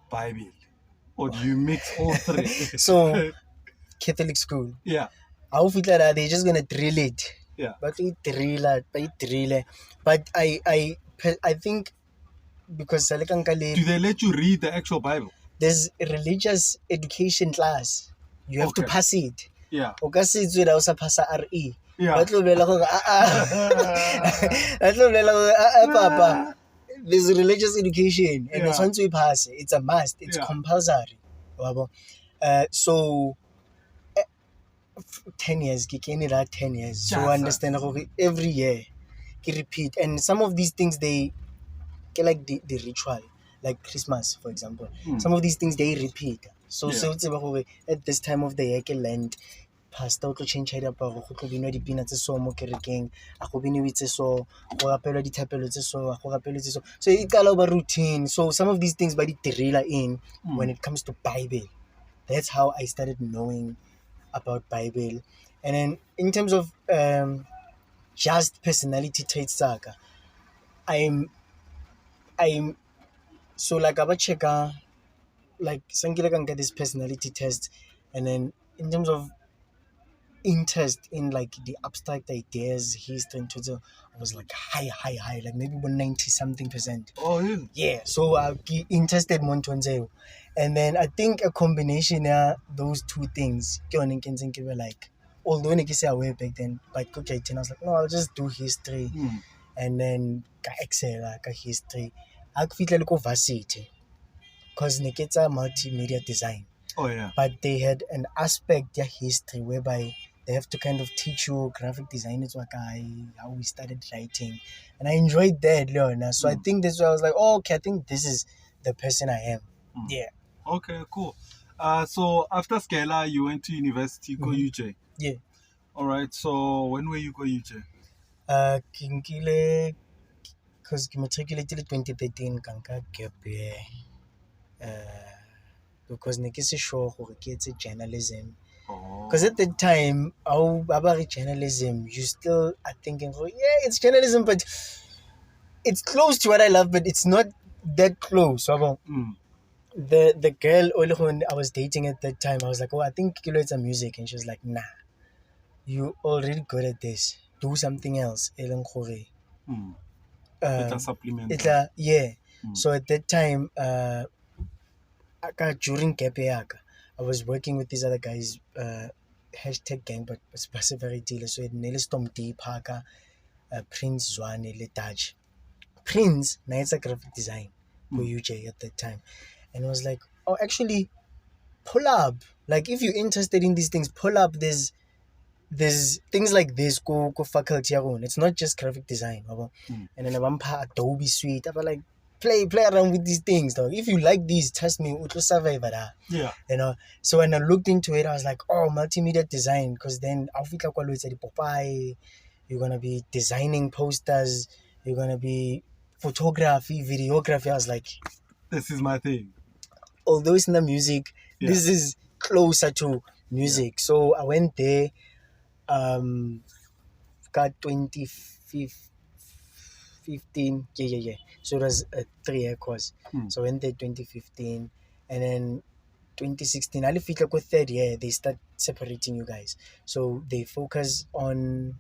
Bible? Or do you mix all three? So, Catholic school. Yeah. I feel that they're just gonna drill it. Yeah. But they drill it. But I think because do they let you read the actual Bible? There's a religious education class. You have to pass it. Yeah. Pass RE. Yeah. Papa. There's religious education, and once we pass it, it's a must. It's compulsory. So 10 years, 10 years. So I understand every year, repeat. And some of these things they like the ritual, like Christmas, for example. Some of these things they repeat. So at this time of the year, Lent, pastor to change diaparo, go tlo binwa dipina tse so mo kerekeng, a go biniwe tse so, go rapelwa dithapelo tse so, go rapelwa tse so. So it all over routine. So some of these things by the driller in when it comes to Bible. That's how I started knowing about Bible. And then in terms of just personality traits, saga, I'm so like I check like Sankila can get this personality test, and then in terms of interest in like the abstract ideas, history and Twitter, I was like high, like maybe 190 something percent. Oh really? Yeah. So I interested more into, and then I think a combination of those two things, like although I was aware back then, but okay, I was like, no, I'll just do history. And then ka excel ka history. I feel like varsity because it's a multimedia design. Oh yeah. But they had an aspect of history whereby they have to kind of teach you graphic design. It's like how we started writing, and I enjoyed that, Leona. So I think that's why I was like, oh, okay, I think this is the person I am. Yeah. Okay, cool. So after Scala, you went to university, go UJ. Yeah. All right. So when were you go UJ? Kinkile, because I matriculated in 2013, kanka gap year. Because I was sure it's journalism. Because at the time, about journalism, you still are thinking, oh yeah, it's journalism, but it's close to what I love, but it's not that close. So the girl I was dating at that time, I was like, oh, I think it's a music, and she was like, nah, you already good at this. Do something else. It's a supplement. Yeah. So at that time, during gap year, I was working with these other guys, hashtag gang, but it's very dealer. So it nearly Tom D Parker, Prince Zwane Letach. Prince, it's a graphic design for UJ at that time. And I was like, oh, actually, pull up. Like, if you're interested in these things, pull up. There's things like this, go faculty. It's not just graphic design. And then I'm Adobe Suite. I'm like, play around with these things, dog. If you like these, trust me, it will survive. Yeah. You know. So when I looked into it, I was like, oh, multimedia design, because then I'll feel like it's the Popeye. You're gonna be designing posters. You're gonna be photography, videography. I was like, this is my thing. Although it's not music, this is closer to music. Yeah. So I went there. Got 2015. Yeah. So it was a 3-year course. So I went there 2015, and then 2016. I feel like with third year they start separating you guys. So they focus on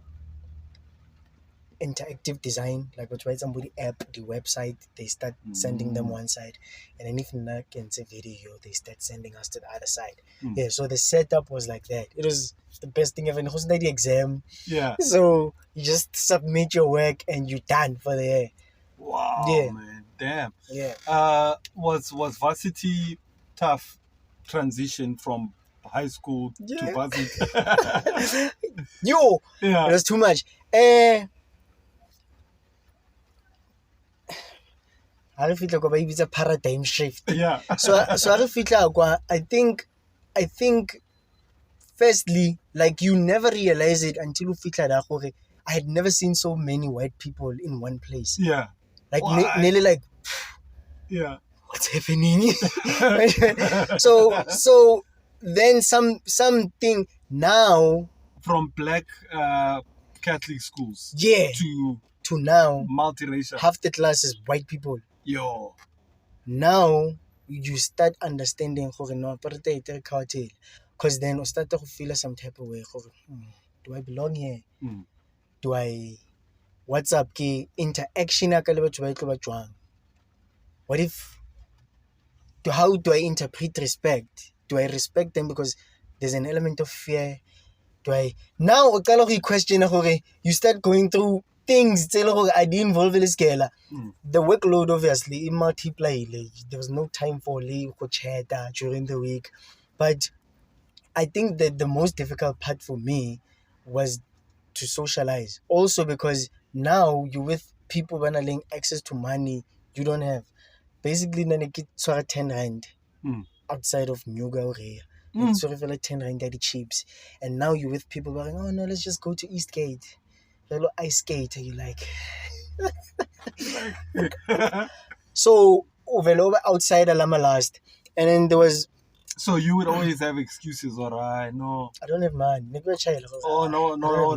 interactive design, like what write somebody app, the website, they start sending them one side, and then if not can say video, they start sending us to the other side. Yeah, so the setup was like that. It was the best thing ever. It was not the exam. Yeah. So you just submit your work and you're done for the year. Wow, man. Damn. Yeah. Was varsity tough transition from high school to varsity? Yo, it was too much. I feel like it's a paradigm shift. Yeah. So I feel like I think firstly, like, you never realize it until you feel like I had never seen so many white people in one place. Yeah. Like nearly like, yeah, what's happening? so then something now from black Catholic schools. Yeah. To now multiracial. Half the class is white people. Yo. Now you start understanding because then you start to feel some type of way. Do I belong here? Do I what's up? Interaction. What if? How do I interpret respect? Do I respect them because there's an element of fear? Do I now question? You start going through things. I didn't involve this girl. The workload obviously it multiplied. There was no time for chat during the week, but I think that the most difficult part for me was to socialize. Also because now you with people having access to money you don't have. Basically, I get 10 rand outside of Nyuga or Rea. It's sort of like 10 rand at the chips. And now you with people going, oh no, let's just go to Eastgate. Hello, ice skate. And you like. So, over outside Alama last. And then there was. So you would always have excuses, alright? No. I don't have man. Oh, no,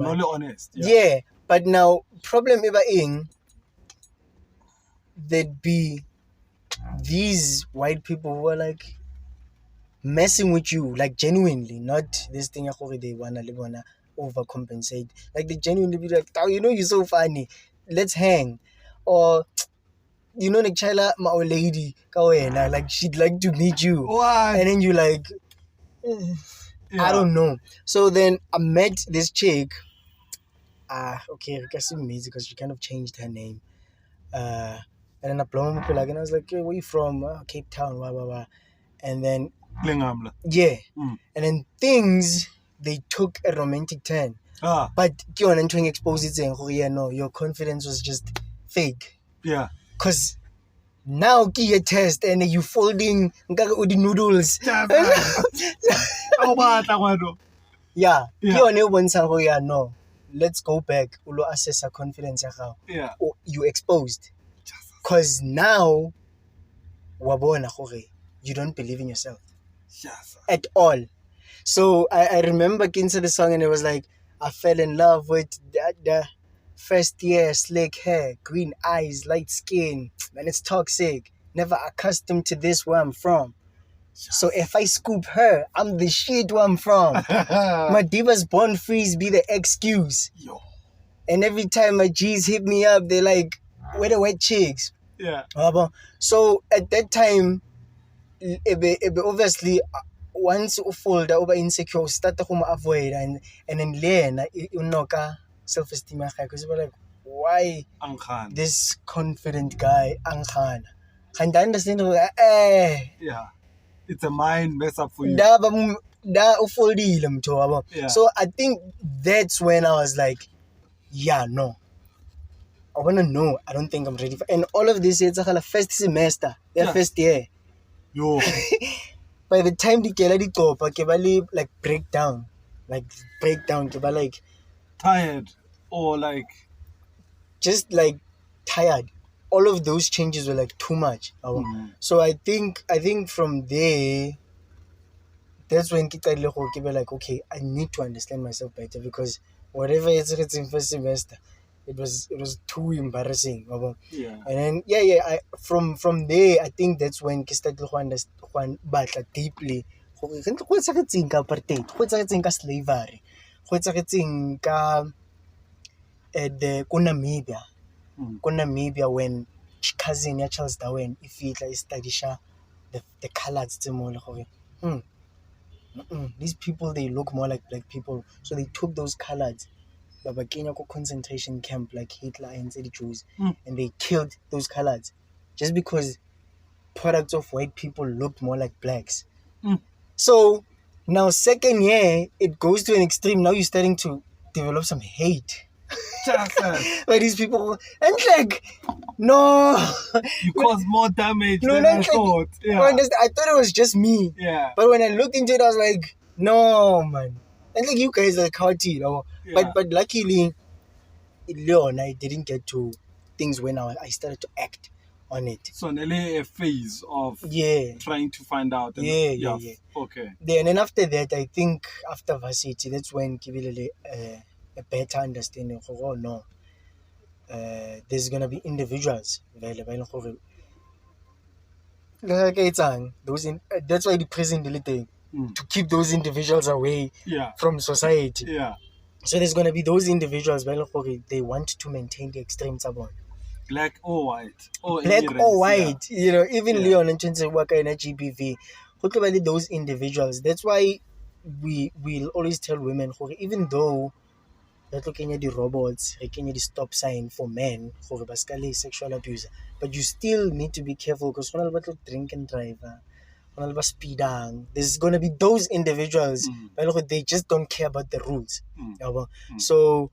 only honest. Yeah, but now, problem ever in, there'd be these white people who are like messing with you, like genuinely, not this thing they wanna overcompensate. Like they genuinely be like, oh, you're so funny, let's hang. Or like Chila, my old lady, like she'd like to meet you. Why? And then you like I don't know. So then I met this chick. Okay, I guess amazing because she kind of changed her name. And then I blown up like, and I was like, hey, where you from? Cape Town, blah blah blah. And then yeah, and then things they took a romantic turn. But you know, trying expose it saying, oh yeah, no, your confidence was just fake. Yeah. Cause now you test and you folding the noodles. Yeah. Yeah. No. Let's go back. Ulo assess our confidence. Yeah. Or you exposed. Cause now you don't believe in yourself. At all. So I remember Kinsa the song and it was like, I fell in love with the first year, slick hair, green eyes, light skin, and it's toxic. Never accustomed to this where I'm from. So if I scoop her, I'm the shit where I'm from. My divas born freeze be the excuse. Yo. And every time my G's hit me up, they're like, where the wet chicks? Yeah. So at that time, obviously, once you fold over insecure, start to avoid and then learn you self-esteem because we're like, why this confident guy Anghan? Can't understand yeah, it's a mind mess up for you. Yeah. So I think that's when I was like, yeah, no. I wanna know. I don't think I'm ready for and all of this it's a first semester, first year. Yo. By the time the girl did go, like breakdown, like tired or like just like tired. All of those changes were like too much. So I think from there, that's when I like, okay, I need to understand myself better because whatever it's in first semester, it was too embarrassing. Yeah. And then I from there I think that's when I started to understand deeply. Go etsagetseng ka apartheid, go etsagetseng ka slavery, go etsagetseng ka Namibia when cousin ya Charles Darwin e fitla e studisha the colors tse mo le gore these people they look more like black people, so they took those colors ba kenya ko concentration camp like Hitler and the Jews and they killed those colors just because products of white people looked more like blacks. So now second year it goes to an extreme. Now you're starting to develop some hate by these people and like no you cause more damage than I thought. I thought it was just me, but when I looked into it I was like, no man, and like you guys are cowardly, but luckily Leon I didn't get to things when I started to act on it. So nearly a phase of trying to find out. Yeah. Okay. And then after that, I think after varsity, that's when Kibilele a better understanding. Oh no, there's gonna be individuals. That's why the prison deleting to keep those individuals away from society. Yeah. So there's gonna be those individuals. They want to maintain the extreme sabon. Black or white. Black or white. You know, even Leon and Chinse work in a GBV. Those individuals. That's why we will always tell women, even though that looking at the robots, looking at the stop sign for men, for sexual abuse, but you still need to be careful because when you drink and drive, when you speed down, there's gonna be those individuals, but they just don't care about the rules. So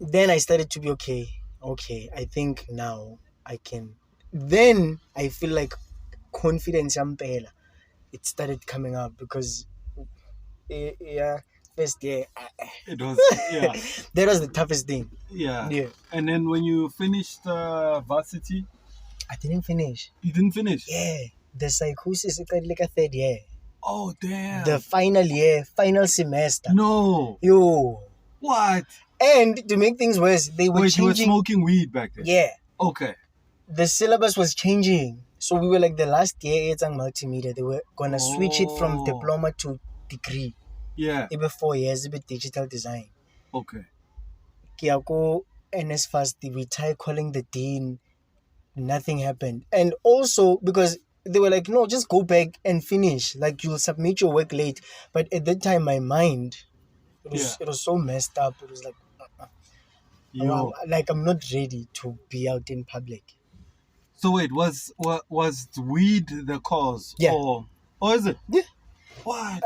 then I started to be okay, I think now I can. Then I feel like confidence it started coming up because first year it was that was the toughest thing. And then when you finished varsity, I didn't finish. You didn't finish? The psychosis started like a third year. Oh damn. The final semester. No. Yo. What? And to make things worse, they were changing. You were smoking weed back then? Yeah. Okay. The syllabus was changing. So we were like the last year it's on multimedia. They were gonna switch it from diploma to degree. Yeah. Even 4 years, even digital design. Okay. Kiako NS fast, we tried calling the dean, nothing happened. And also because they were like, no, just go back and finish. Like, you'll submit your work late. But at that time, my mind, it was so messed up. It was like, like I'm not ready to be out in public. So wait, was weed the cause? Yeah. Or is it? Yeah. What?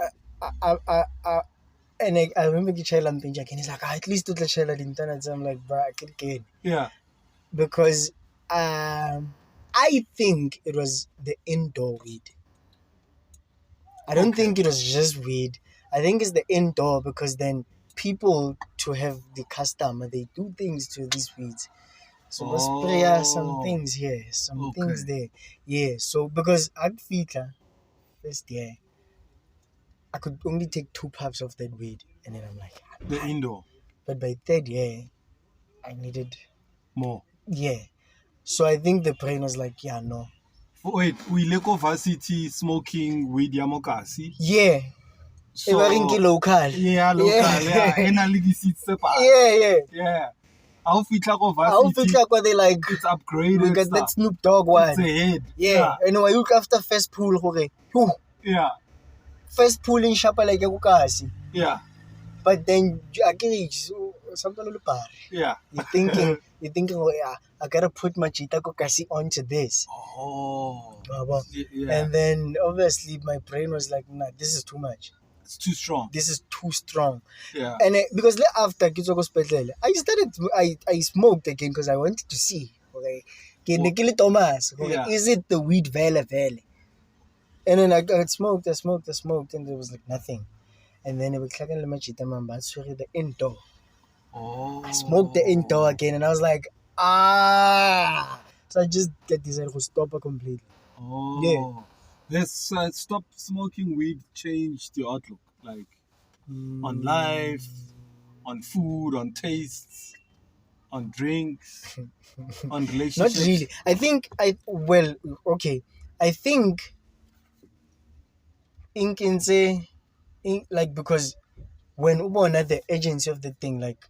And I remember Gichela and Pinjak, and he's like, at least do the Chela Dintana. I'm like, bro, I can't get. Yeah. Because I think it was the indoor weed. I don't think it was just weed. I think it's the indoor, because then people, to have the customer, they do things to these weeds. So we spray some things here, some things there. Yeah, so because at Fika, first year, I could only take 2 puffs of that weed, and then I'm like, the indoor. But by third year, I needed more. Yeah. So I think the brain was like, yeah, no. Wait, we leko varsity smoking weed yamokasi? Yeah. So, local. Yeah, local. Yeah. Yeah. I'll fit like they like, it's upgraded. We got that Snoop Dogg one. It's a head. Yeah. And I look after first pool. Yeah. First pool in Shapa like Yakukasi. Yeah. But then something a little bad. Yeah. You're thinking, oh yeah, I gotta put my Chita Kokasi onto this. Oh. Yeah. And then obviously my brain was like, nah, this is too much. It's too strong. This is too strong. Yeah. And because after I smoked again because I wanted to see. Okay. Thomas. Okay. Yeah. Is it the weed vele? And then I smoked, and there was like nothing. And then it was like the indoor. Oh. I smoked the indoor again, and I was like, So I just decided to stop it completely. Oh. Yeah. This stop smoking weed changed your outlook, like on life, on food, on tastes, on drinks, on relationships. Not really. I think I think because when Ubona the agency of the thing, like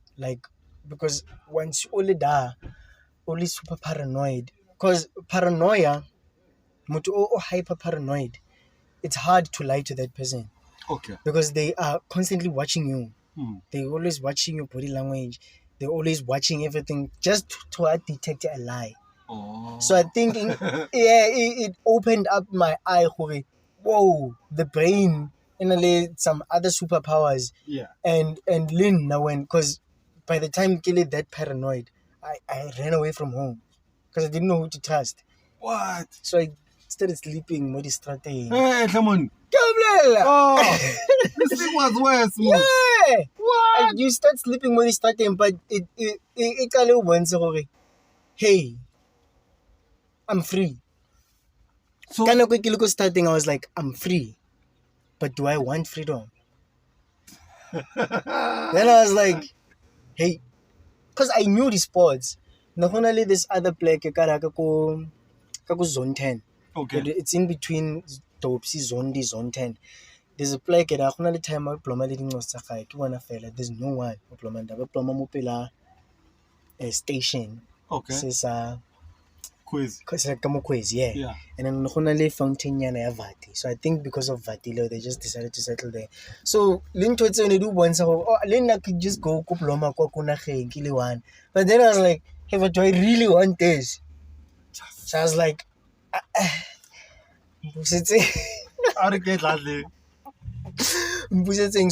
because once only super paranoid, because paranoia, hyper paranoid, it's hard to lie to that person. Okay. Because they are constantly watching you. They're always watching your body language. They're always watching everything just to detect a lie. Oh. So I think it opened up my eye. Whoa, the brain and some other superpowers. Yeah. And Lynn now because by the time Kelly that paranoid, I ran away from home because I didn't know who to trust. What? So I started sleeping with this strategy. Hey, come on. Oh, this thing was worse. Yeah. What? And you start sleeping with this strategy, but it once hey, I'm free. So Kind of quickly starting, I was like, I'm free, but do I want freedom? Then I was like, hey, because I knew the sports. Not only this other play, zone 10. Okay. It's in between Topsy zone 10. There's a play that I time I plumber leading no Sakai. There's no one. Plumber mopila station. Okay. Says Quiz. Quiz, yeah. Yeah. And then only fountain yana Vati. So I think because of Vatilo, they just decided to settle there. So Lin told me do once Lin could just go Kuploma Kokuna Kili one. But then I was like, hey, but do I really want this? So I was like,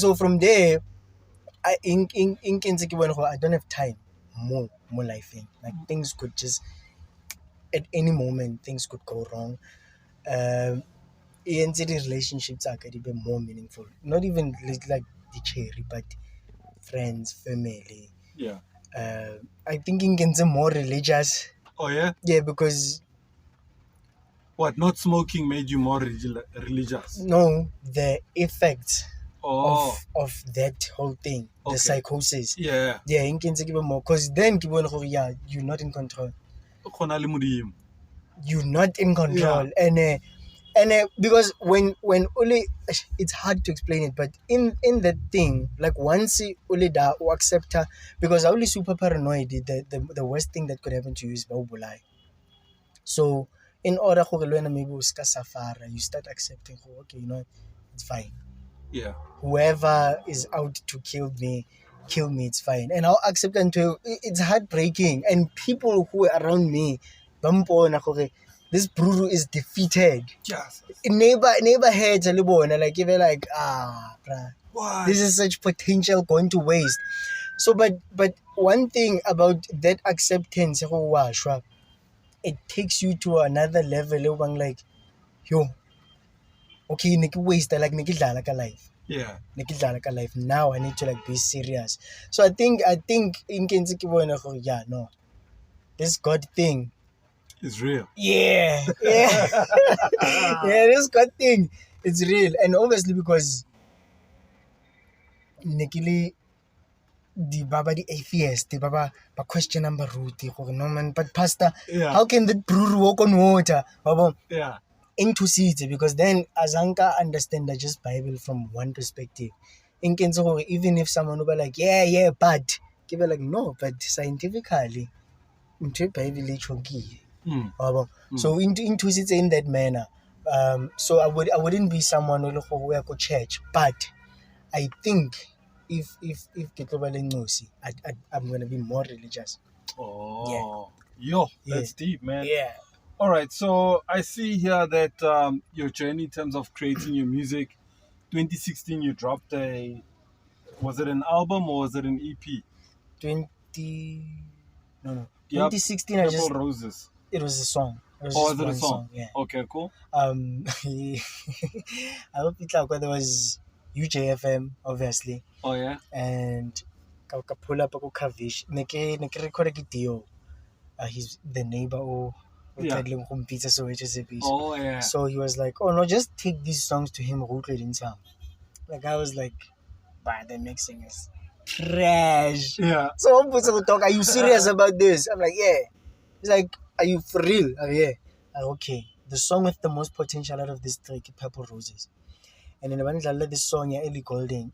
so from there, I don't have time more life in. Like things could just at any moment things could go wrong. Relationships are going to be more meaningful. Not even like the cherry, but friends, family. Yeah. I think it's more religious. Oh yeah. Yeah, because what? Not smoking made you more religious? No, the effects of that whole thing, the psychosis. Yeah. Yeah, more because then you're not in control. You're not in control, yeah. and because when only it's hard to explain it, but in that thing, like once only da or accept her, because I only super paranoid, the worst thing that could happen to you is baubulai. So in order for maybe uska safara, you start accepting, okay, you know what, it's fine. Yeah. Whoever is out to kill me, it's fine. And I'll accept until it's heartbreaking. And people who are around me, this Bruru is defeated. Yes. Neighbor heads and like you're like, bruh, What? this is such potential going to waste. So but one thing about that acceptance, it takes you to another level. Like, yo, okay, niki waste like niki like a life. Yeah. Life. Now I need to like be serious. So I think in Kenziki, yeah, no, this God thing, It's real. yeah, yeah, this God thing, it's real. And obviously because Nikili the atheist, the baba question number root, no man, but pastor, Yeah. how can that brew walk on water? Yeah. Into seeds, because then Azanka understand that just Bible from one perspective. In Kenzo, even if someone will be like, yeah, but give it like no, but scientifically, into Bible chunky. So into seeds in that manner. So I wouldn't be someone who will go church, but I think if I'm gonna be more religious. Oh. Yo, that's deep, man. Yeah. All right, so I see here that your journey in terms of creating your music, 2016 you dropped was it an album or was it an EP? 2016 Purple Roses. it was a song. It was Was it a one song? Yeah. Okay, cool. I hope it like there was UJFM obviously. Oh yeah. And ka pull up ako Kavish. Neke record ke Dio. He's the neighbor who traveling from pizza Soweto Tshepiso. Oh yeah. So he was like, oh no, just take these songs to him rooted in town. Like I was like, bah, the mixing is trash. Yeah. So one person would talk, are you serious about this? I'm like, yeah. He's like, are you for real? I'm like, yeah. I'm like, okay. The song with the most potential out of this track, Purple Roses. And then when I let this song, yeah, Ellie Golden,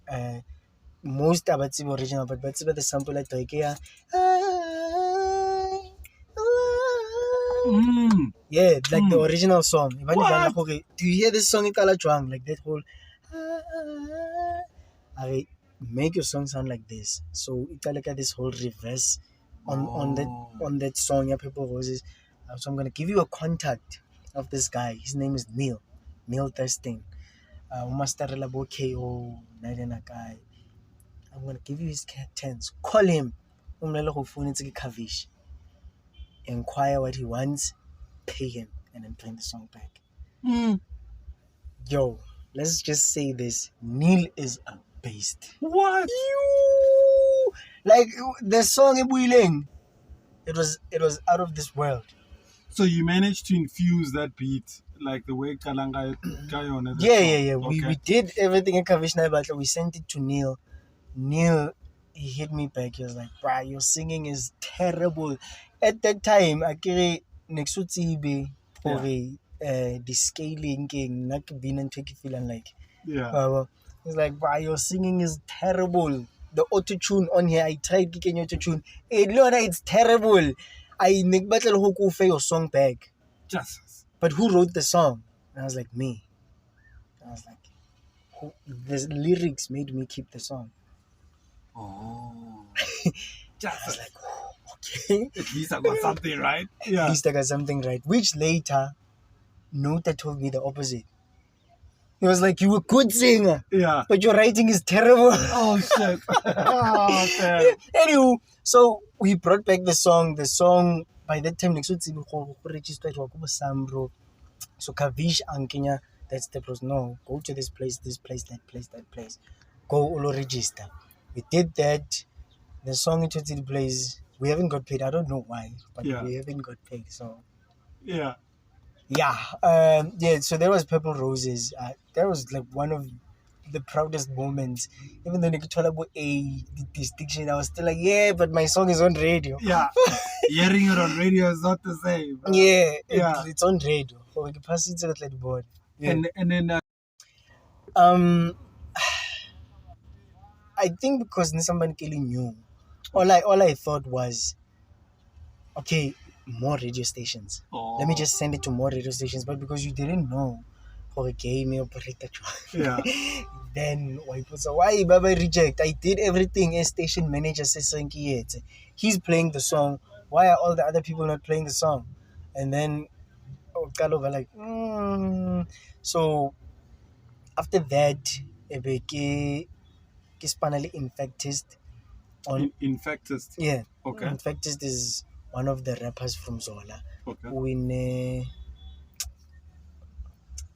most about the original, but the sample like Drake, yeah. Yeah, like the original song. What? Okay, do you hear this song in color drum? Like that whole I make your song sound like this. So it's like this whole reverse on that song, yeah, Purple Roses. So I'm gonna give you a contact of this guy. His name is Neil Testing. Umastarela bo KO Nidena guy. I'm gonna give you his terms. Call him. Kavish. Inquire what he wants, pay him, and then bring the song back. Yo, let's just say this. Neil is a beast. What? Like the song Ibuileng, it was out of this world. So you managed to infuse that beat like the way Kalanga Kayona. Yeah. Okay. We did everything in Kavish but we sent it to Neil. Neil, he hit me back. He was like, "Bruh, your singing is terrible." At that time, akere nexutibe for the scaling king, not being and take feeling like. Yeah. He's like, "Bruh, your singing is terrible. The auto tune on here, I tried kicking auto tune. It's terrible. I make battle hoku for your song back." Jesus. But who wrote the song? And I was like, me. I was like, the lyrics made me keep the song. Oh. I was like, okay. At least I got something right. Yeah. At least I got something right. Which later, Nota told me the opposite. He was like, you were a good singer. Yeah. But your writing is terrible. Oh, shit. Oh, damn. Anyway, so we brought back the song. The song, by that time, registered Sambro. So Kavish and Kenya, that's the process. No, go to this place, that place. Go all register. We did that. The song into the place. We haven't got paid. I don't know why, but we haven't got paid. So yeah. So there was Purple Roses. That was like one of the proudest moments. Even though they told about the distinction, I was still like, yeah, but my song is on radio. Yeah. Hearing it on radio is not the same. Yeah. It's on radio. So we can pass it to the board. Yeah. And then I think because somebody killing you, all I thought was, okay, more radio stations. Oh. Let me just send it to more radio stations. But because you didn't know how a game operator, Yeah. then why Baba reject? I did everything as station manager says he's playing the song. Why are all the other people not playing the song? And then Kalo were like, So after that, ebe ke spinally infectist on Infectist. yeah. Okay. Infectist is one of the rappers from Zola. Okay. Win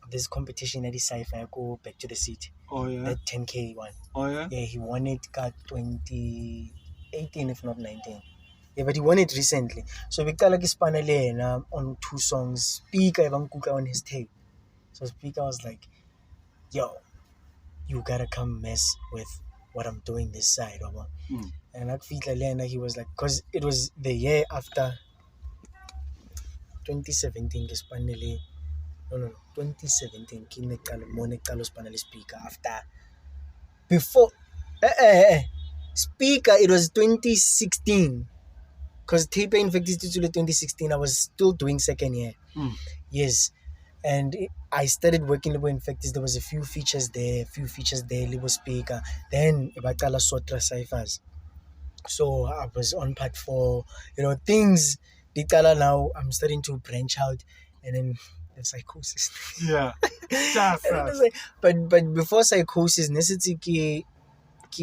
this competition at the sci-fi go back to the city. Oh yeah. That 10K one. Oh yeah. Yeah, he won it got 2018 if not 19. Yeah, but he won it recently. So we call like on 2 songs. Speaker even cook on his tape. So Speaker was like, yo, you gotta come mess with what I'm doing this side, over. And I feel like he was like, because it was the year after 2017, no, 2017, Speaker after, before, Speaker, it was 2016, because Tape Infected to 2016, I was still doing second year. Yes. And I started working with Infected. There was a few features there, Libo Speaker. Then Ibakala Sotra Cyphers. So I was on part 4. Things Ditala now I'm starting to branch out, and then the Psychosis. Yeah. But before Psychosis, necessity ki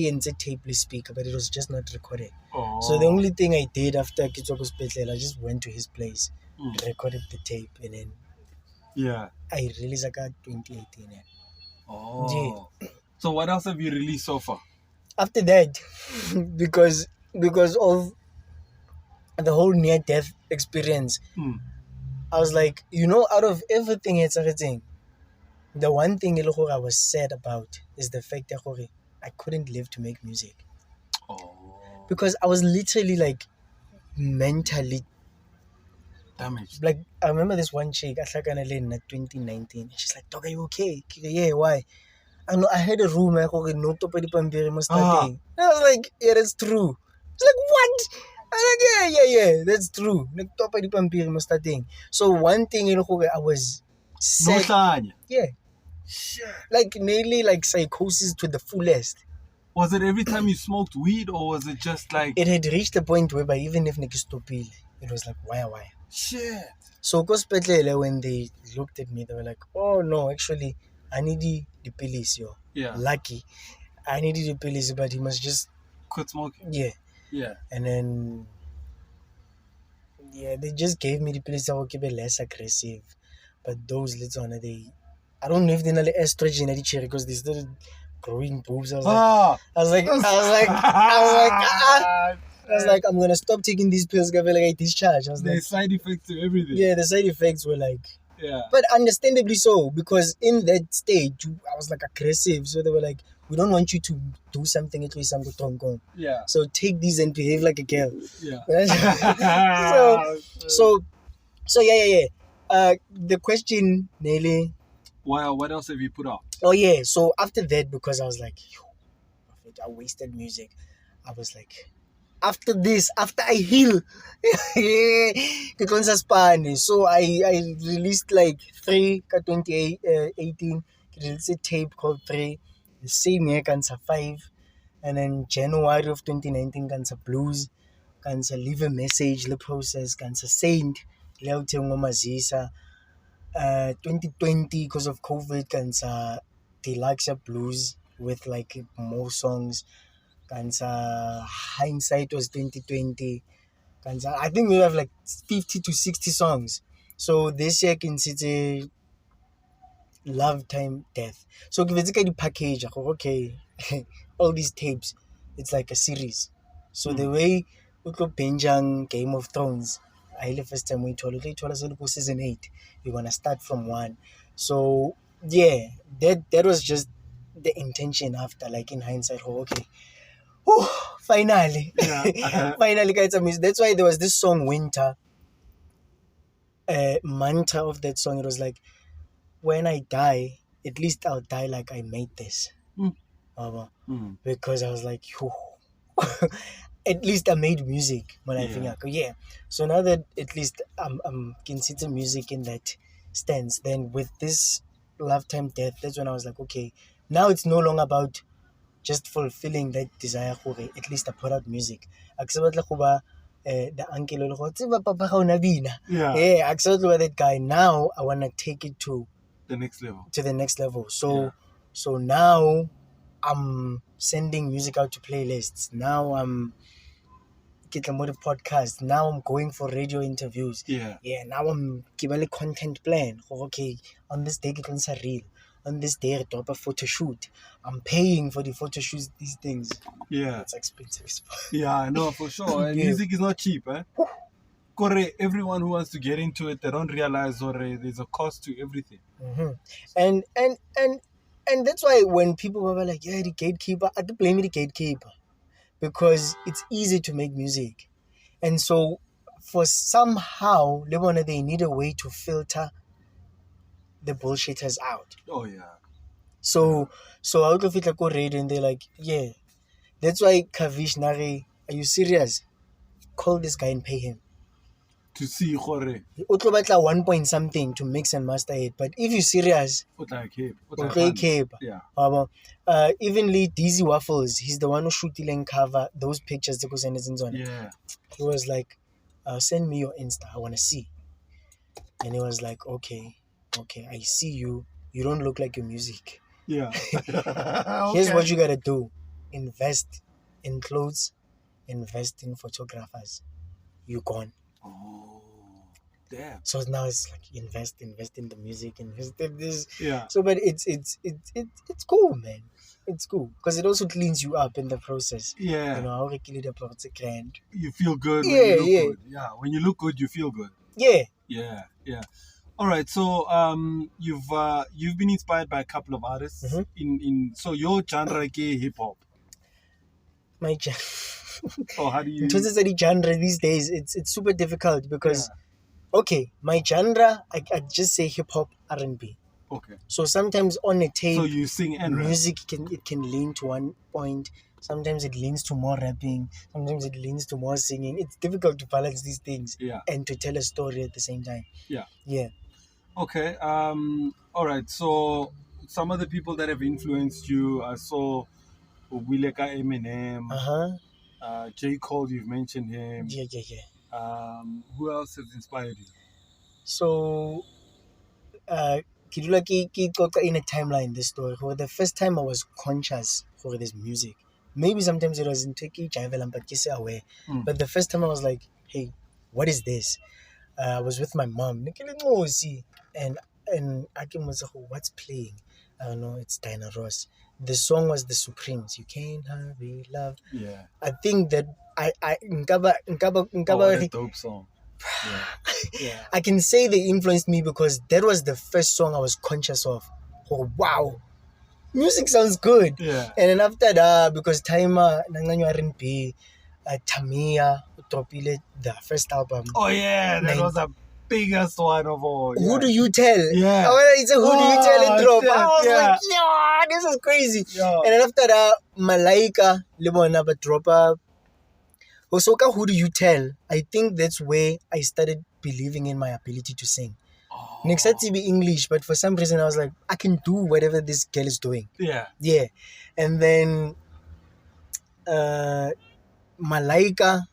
entse tapeless speaker, but it was just not recorded. Oh. So the only thing I did after Kitswako Spetlel, I just went to his place, recorded the tape, and then I released like 2018. Yeah. Oh. So what else have you released so far? After that, because of the whole near-death experience, I was like, out of everything it's everything, the one thing I was sad about is the fact that I couldn't live to make music. Oh. Because I was literally like mentally damaged. Like I remember this one chick, in 2019. She's like, "Dog, are you okay?" Yeah, why? I had a room. I no top the pampiri must starting. I was like, yeah, that's true. She's like, what? I'm like, yeah, that's true. Like top the pampiri must starting. So one thing I was sad. No, yeah. Shit. Like nearly like psychosis to the fullest. Was it every time you smoked weed, or was it just like... It had reached a point whereby even if Nikistopil, it was like, why? Shit. So when they looked at me, they were like, oh no, actually, I need the pills, yo. Yeah. Lucky. I needed the pills, but he must just quit smoking. Yeah. And then they just gave me the pills that would keep it less aggressive. But those little I don't know if they're estrogen at the cherry because they started growing boobs. I was like, I'm gonna stop taking these pills. I feel like I discharge. There's side effects to everything. Yeah, the side effects were like. Yeah. But understandably so, because in that stage I was like aggressive. So they were like, we don't want you to do something at least. Yeah. So take these and behave like a girl. Yeah. so yeah. The question, Nelly. Wow, what else have you put out? Oh yeah. So after that, because I was like, I wasted music. I was like, after I heal, so I released like 3 2018. Released a tape called 3. The same year, Cancer 5, and then January of 2019, Cancer Blues, Cancer Leave a Message, The Process, Cancer Saint, Leo Tengo Mazisa. 2020, because of COVID, Cancer Deluxe Blues with like more songs. Cancer Hindsight was 2020. Cancer, I think we have like 50 to 60 songs. So this year can see Love Time Death. So if it's the package, okay, all these tapes, it's like a series. So the way we go Benjang Game of Thrones, I the first time we told us season 8. We're gonna start from 1. So yeah, that was just the intention after, like in hindsight, okay. Whew, finally. Finally, guys, that's why there was this song Winter. Mantra of that song, it was like, when I die, at least I'll die like I made this. Because I was like, at least I made music when I Yeah. think yeah. So now that at least I'm consider music in that stance, then with this lifetime death, that's when I was like, okay, now it's no longer about just fulfilling that desire gore at least I put out music. A ke sa batla go ba the uncle le go tseba papa ga ona bina. Yeah. Yeah, a ke sa batla go ba that guy. Now I want to take it to The next level. the next level. So Yeah. so now I'm sending music out to playlists. Now I'm getting more podcast. Now I'm going for radio interviews. Yeah. Yeah, now I'm giving a content plan. Okay, on this day get a reel. On this day I drop a photo shoot. I'm paying for the photo shoots, these things. Yeah. It's expensive. Yeah, I know for sure. And Yeah. music is not cheap, eh? Kore, everyone who wants to get into it, they don't realize there's a cost to everything. Mm-hmm. And that's why when people were like, yeah, the gatekeeper, I don't blame the gatekeeper because it's easy to make music. And so for somehow, they need a way to filter the bullshitters out. Oh yeah. So I would feel like go radio and they're like, yeah. That's why Kavish Nare, are you serious? Call this guy and pay him. To see Kore. O tlo batla 1 point something to mix and master it. But if you're serious, o tla keep. Yeah. Evenly Dizzy Waffles, he's the one who shooting cover those pictures that goes in on. Yeah. He was like, send me your Insta, I wanna see. And he was like, okay, I see you. You don't look like your music. Yeah. Here's what you gotta do. Invest in clothes, invest in photographers. You're gone. Oh, damn. So now it's like invest in the music, invest in this. Yeah. So, but it's cool, man. It's cool because it also cleans you up in the process. Yeah. You know, how the plot's a grand. You feel good. Yeah, when you look yeah. Good. Yeah. When you look good, you feel good. Yeah. Yeah. Yeah. All right. So, you've been inspired by a couple of artists. Mm-hmm. So your genre ke hip hop. My genre. Oh, how do you? In terms of the genre these days, it's super difficult because, okay, my genre I just say hip hop R&B. Okay. So sometimes on a tape, So you sing and rap. music can lean to one point. Sometimes it leans to more rapping. Sometimes it leans to more singing. It's difficult to balance these things and to tell a story at the same time. Yeah. Yeah. Okay. All right. So some of the people that have influenced you, I saw Wileka Eminem, J. Cole. You've mentioned him. Yeah. Who else has inspired you? So, in a timeline this story. For the first time I was conscious for this music. Maybe sometimes it was in Turkey, aware. But the first time I was like, hey, what is this? I was with my mom. And I came and said, what's playing? I don't know, it's Diana Ross. The song was The Supremes. You can't hurry, love. Yeah. I think that a dope song. Yeah. I can say they influenced me because that was the first song I was conscious of. Oh, wow. Music sounds good. Yeah. And then after that, because Taima, Nanganyo R&B, Tamia, Tropile, the first album. Oh yeah, that was the biggest one of all. Yeah. Who do you tell? Yeah. It's a who do you tell and drop. Shit, I was like, yeah, this is crazy. Yeah. And then after that, Malaika, Lebona, but dropper. Osoka, who do you tell? I think that's where I started believing in my ability to sing. Next had to be English, but for some reason I was like, I can do whatever this girl is doing. Yeah. Yeah. And then Malaika,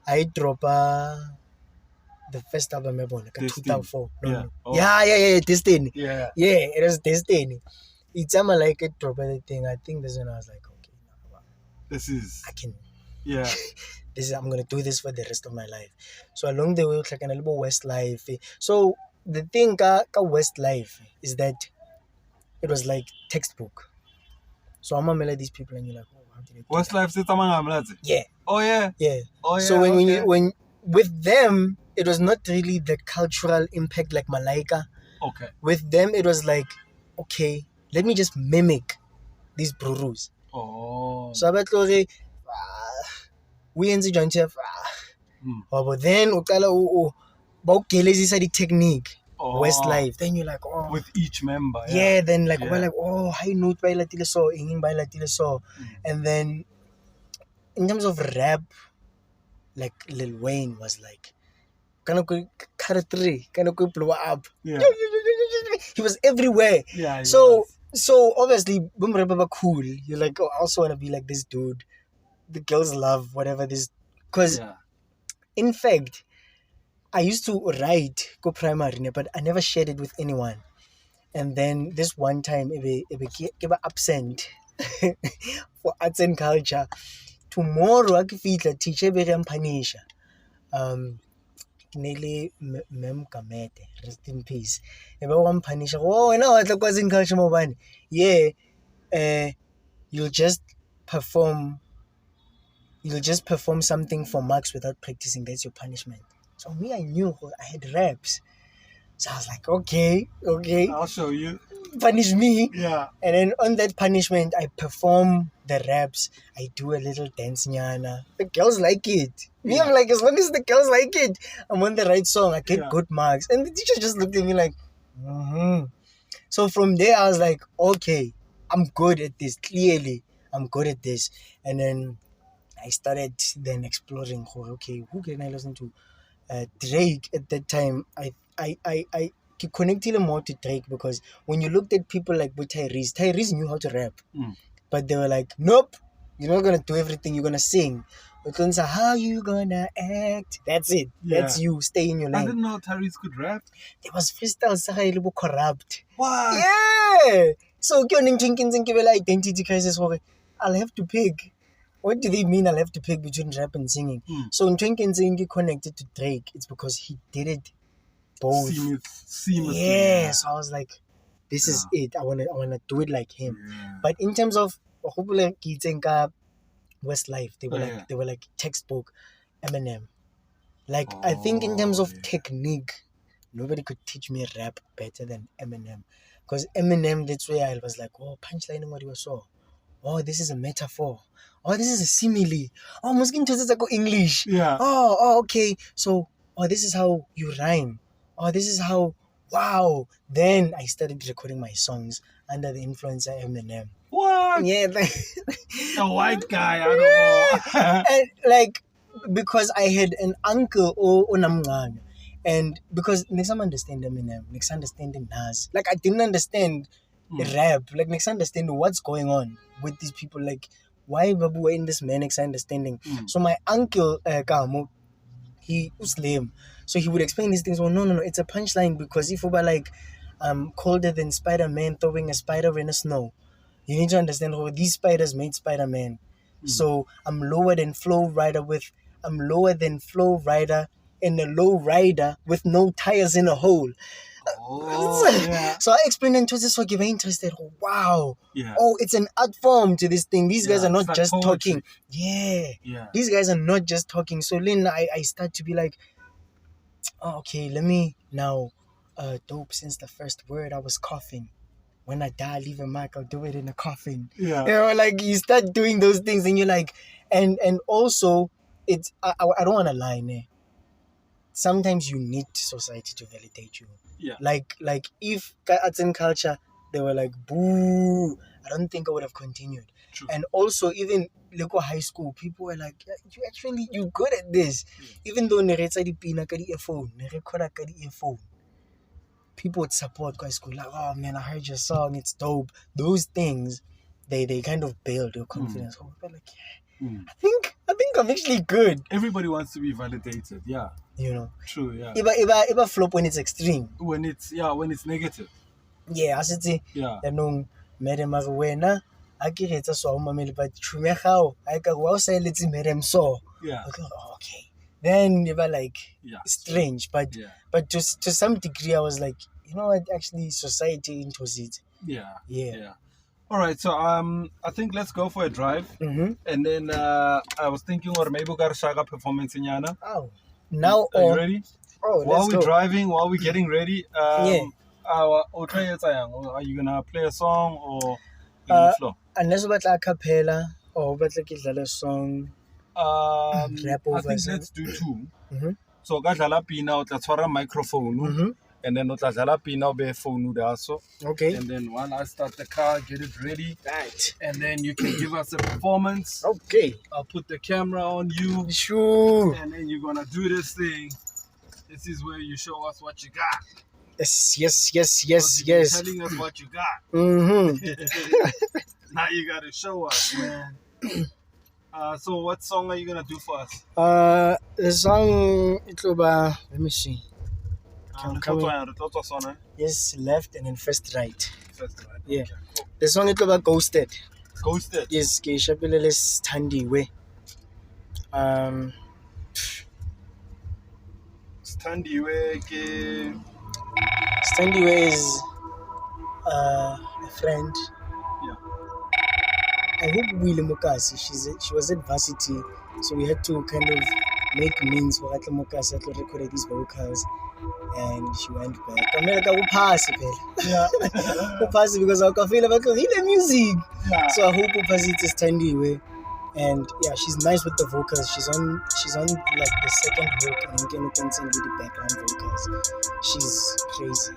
I drop the first album I bought, like 2004. No. Oh. Yeah, Destiny. Yeah. Yeah, it was Destiny. It's a Malaika drop the thing. I think that's when I was like, okay, no, I can. Yeah. I'm gonna do this for the rest of my life. So along the way, it's like a little Westlife. So the thing ka Westlife is that it was like textbook. So I'm gonna these people and you're like, oh, how did it? Westlife sits among them. Yeah. Oh yeah. Yeah. Oh yeah. So when with them, it was not really the cultural impact like Malaika. Okay. With them, it was like, okay, let me just mimic these brurus. Oh. So I we in the joint chef. But then the technique. Westlife. Then you're like, oh. With each member. Yeah, then like we're like, oh, high note by latile so, ingin by latile so. And then in terms of rap, like Lil Wayne was like, kind of cut 3, kind of blow up. Yeah. He was everywhere. Yeah. So obviously, boom rap are cool. You're like, oh, I also want to be like this dude. The girls love whatever this, because in fact, I used to write go primary, but I never shared it with anyone. And then this one time, I absent for arts and culture. Tomorrow, I feel the teacher be punish. Nearly Mem Kamete, rest in peace. If I want punish, oh, I know what was in culture mobile. Yeah, you'll just perform something for marks without practicing. That's your punishment. So me, I knew I had raps. So I was like, okay. I'll show you. Punish me. Yeah. And then on that punishment, I perform the raps. I do a little dance nyana. The girls like it. Me, I'm like, as long as the girls like it, I'm on the right song. I get good marks. And the teacher just looked at me like, So from there, I was like, okay, I'm good at this. Clearly, I'm good at this. And then I started then exploring, okay, who can I listen to? Drake at that time, I connected more to Drake because when you looked at people like Tyrese knew how to rap. But they were like, nope, you're not going to do everything, you're going to sing. Because how you going to act? That's it. Yeah. That's you. Stay in your lane. I didn't know Tyrese could rap. There was freestyle a little corrupt. What? Yeah. So, identity crisis. I'll have to pick. What do they mean I'll have to pick between rap and singing? So in Twinkle connected to Drake, it's because he did it both. Seamlessly. Yeah, so I was like, this is it. I wanna do it like him. Yeah. But in terms of Westlife, they were like textbook Eminem. Like I think in terms of technique, nobody could teach me rap better than Eminem. Because Eminem, that's where I was like, oh, punchline what you saw. Oh, this is a metaphor. Oh, this is a simile. Oh, mungkin go English. Yeah. Oh, okay. So, this is how you rhyme. Oh, this is how. Wow. Then I started recording my songs under the influence of Eminem. What? Yeah. A white guy. I don't know. And like because I had an uncle or Namngana, and because next time understand Eminem, next understand Nas. Like I didn't understand rap. Like next understand what's going on with these people. Like why Babu were in this manic understanding. So my uncle Kamo, he was lame. So he would explain these things. Well, no, it's a punchline because if we were like colder than Spider-Man throwing a spider in the snow, you need to understand how these spiders made Spider-Man. So I'm lower than Flow Rider in a low rider with no tires in a hole. So I explained and to this so very interested. Wow. Yeah. Oh, it's an art form to this thing. These guys are not like just poetry. talking. Yeah. These guys are not just talking. So then I start to be like, oh, okay, let me now dope since the first word I was coughing. When I die, leave a mark, I'll do it in a coffin. Yeah. You know, like you start doing those things and you're like, and also it's I don't want to lie, ne? Sometimes you need society to validate you. Yeah. Like if arts and culture, they were like, boo, I don't think I would have continued. True. And also even local high school, people were like, yeah, you're good at this. Even though neretsa dipina ka di-earphone, nerecorda ka di-earphone, people would support high school. Like, oh man, I heard your song, it's dope. Those things, they kind of build your confidence. But like, I think I'm actually good. Everybody wants to be validated. Yeah. You know. True. Yeah. Iba flop when it's extreme. When it's negative. Yeah, I said, yeah. Madam Wena, I get it so mameli, but Chumehao, I can well say let's Madam so. Yeah. Okay. Then they were like strange, but to some degree I was like, you know what, actually society into it. Yeah. All right, so I think let's go for a drive, and then I was thinking, or maybe we got a Shaga performance in Yana. Oh, now are you ready? Oh, while we're driving, while we're getting ready, are you gonna play a song or flow? Unless we a cappella or we a song. Rap over. I think let's do two. So gadlala pina o tla tshwara microphone, And then utlazala pina ube phone also. Okay. And then while I start the car, get it ready. Right. And then you can give us a performance. Okay. I'll put the camera on you. Sure. And then you're gonna do this thing. This is where you show us what you got. Yes. Telling us what you got. Now you gotta show us, man. So what song are you gonna do for us? The song let me see. Yes, left and then first right. First right. Yeah. Okay, cool. The song Ghosted. Ghosted. Yes, ke shapelele Standiwe. Standiwe is a friend. Yeah. I hope Willie Mukasi. She was at varsity, so we had to kind of make means for Atla Mukasi to record these vocals, and she went back. I'm like, I pass it, Yeah. pass it because I can feel about the music. Yeah. So I hope Upasi is Standiwe. And yeah, she's nice with the vocals. She's on like the second hook, and then you can sing with the background vocals. She's crazy.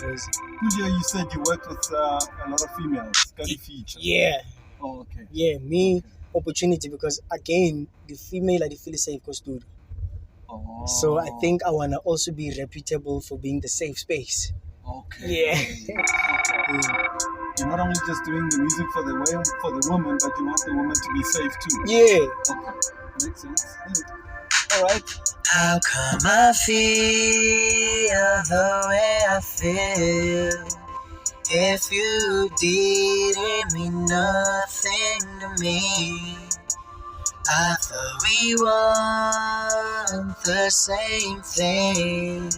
Crazy. You said you worked with a lot of females. Got a feature. Yeah. Oh, okay. Yeah, me opportunity because again the female I feel safe because dude. Oh. So I think I wanna also be reputable for being the safe space. Okay. Yeah. You're not only just doing the music for the woman, but you want the woman to be safe too. Yeah. Okay. Makes sense. All right. How come I feel the way I feel? If you didn't mean nothing to me, I thought we want the same thing.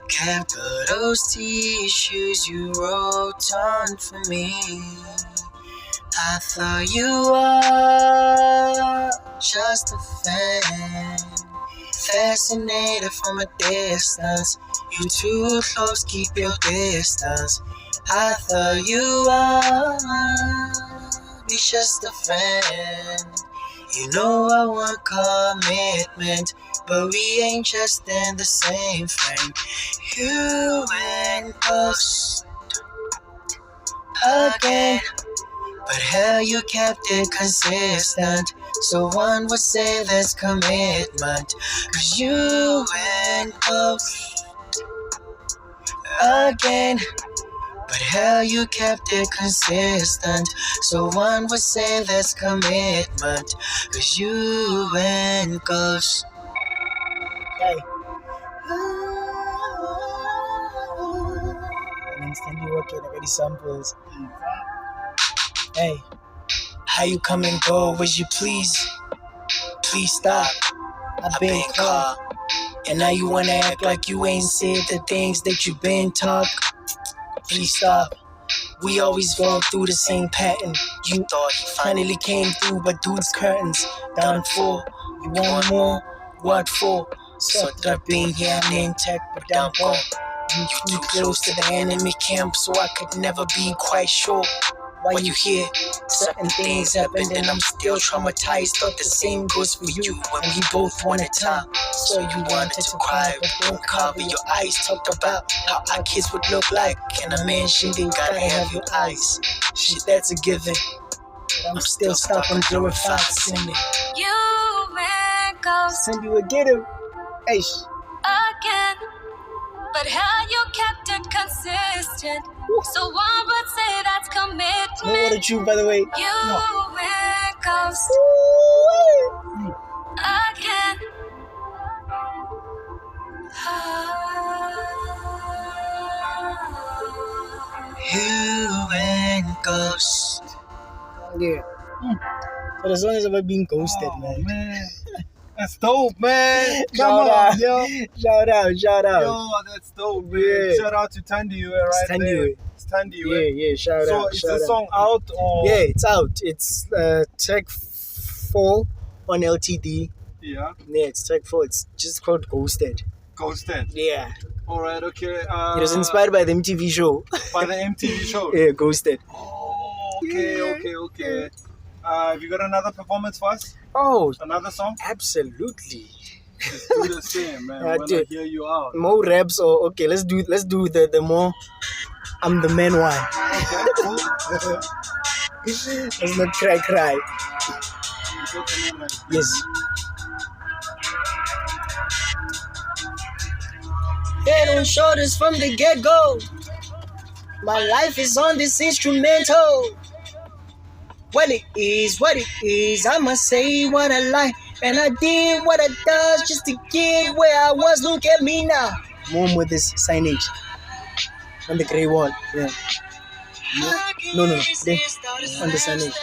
Kept all those tissues you wrote on for me. I thought you were just a fan, fascinated from a distance. You too close, keep your distance. I thought you were just a friend. You know I want commitment, but we ain't just in the same frame. You went ghost again, but hell, you kept it consistent. So one would say there's commitment, 'cause you went ghost again, but hell, you kept it consistent. So one would say there's commitment, 'cause you went ghost. Hey. And I'm still working, I got these samples. Hey, how you come and go as you please? Please stop. I've been caught, and now you wanna act like you ain't said the things that you been taught. Please stop. We always going through the same pattern. You thought you finally came through, but dude's curtains down for. You want more? What for? Sucked up in here, name tag, but down for. You too close to the enemy camp, so I could never be quite sure why you here. Certain things happened and I'm still traumatized. Thought the same goes for you, and we both wanted time. So you wanted to cry, but don't cover your eyes. Talked about how our kids would look like. Can a man shouldn't gotta have your eyes? Shit, that's a given. I'm still stuck on glorified sinning. You went ghost Send you a get him. Hey, again, but how you kept it consistent. So one would say that's no commitment. water truth, by the way. You went ghost again. You went ghost. Yeah. So the song is about being ghosted, Oh, man. man. That's dope, man. Shout Come out. on, yo. Shout out. Yo, that's dope, man. Yeah. Shout out to Tandiwe right Standiwe. there. Standiwe. Yeah, shout So out. is shout the out. song out or? Yeah, it's out. It's track 4 on LTD. Yeah. Yeah, it's track 4. It's just called Ghosted. Ghosted. Yeah. All right. Okay. It was inspired by the MTV show. by the MTV show. Yeah, Ghosted. Oh, okay. Yeah. Okay. Have you got another performance for us? Oh, Another song? absolutely. Let's do the same, man. Yeah, When I dude. hear you out. More raps or okay, let's do the more I'm the man one. Okay, cool. Let's not cry. You got the name right. Yes. Head on shoulders from the get-go. My life is on this instrumental. Well, it is what it is. I must say what I like. And I did what I does just to get where I was. Look at me now. Mom with this signage on the grey wall. Yeah. No. There. On the signage.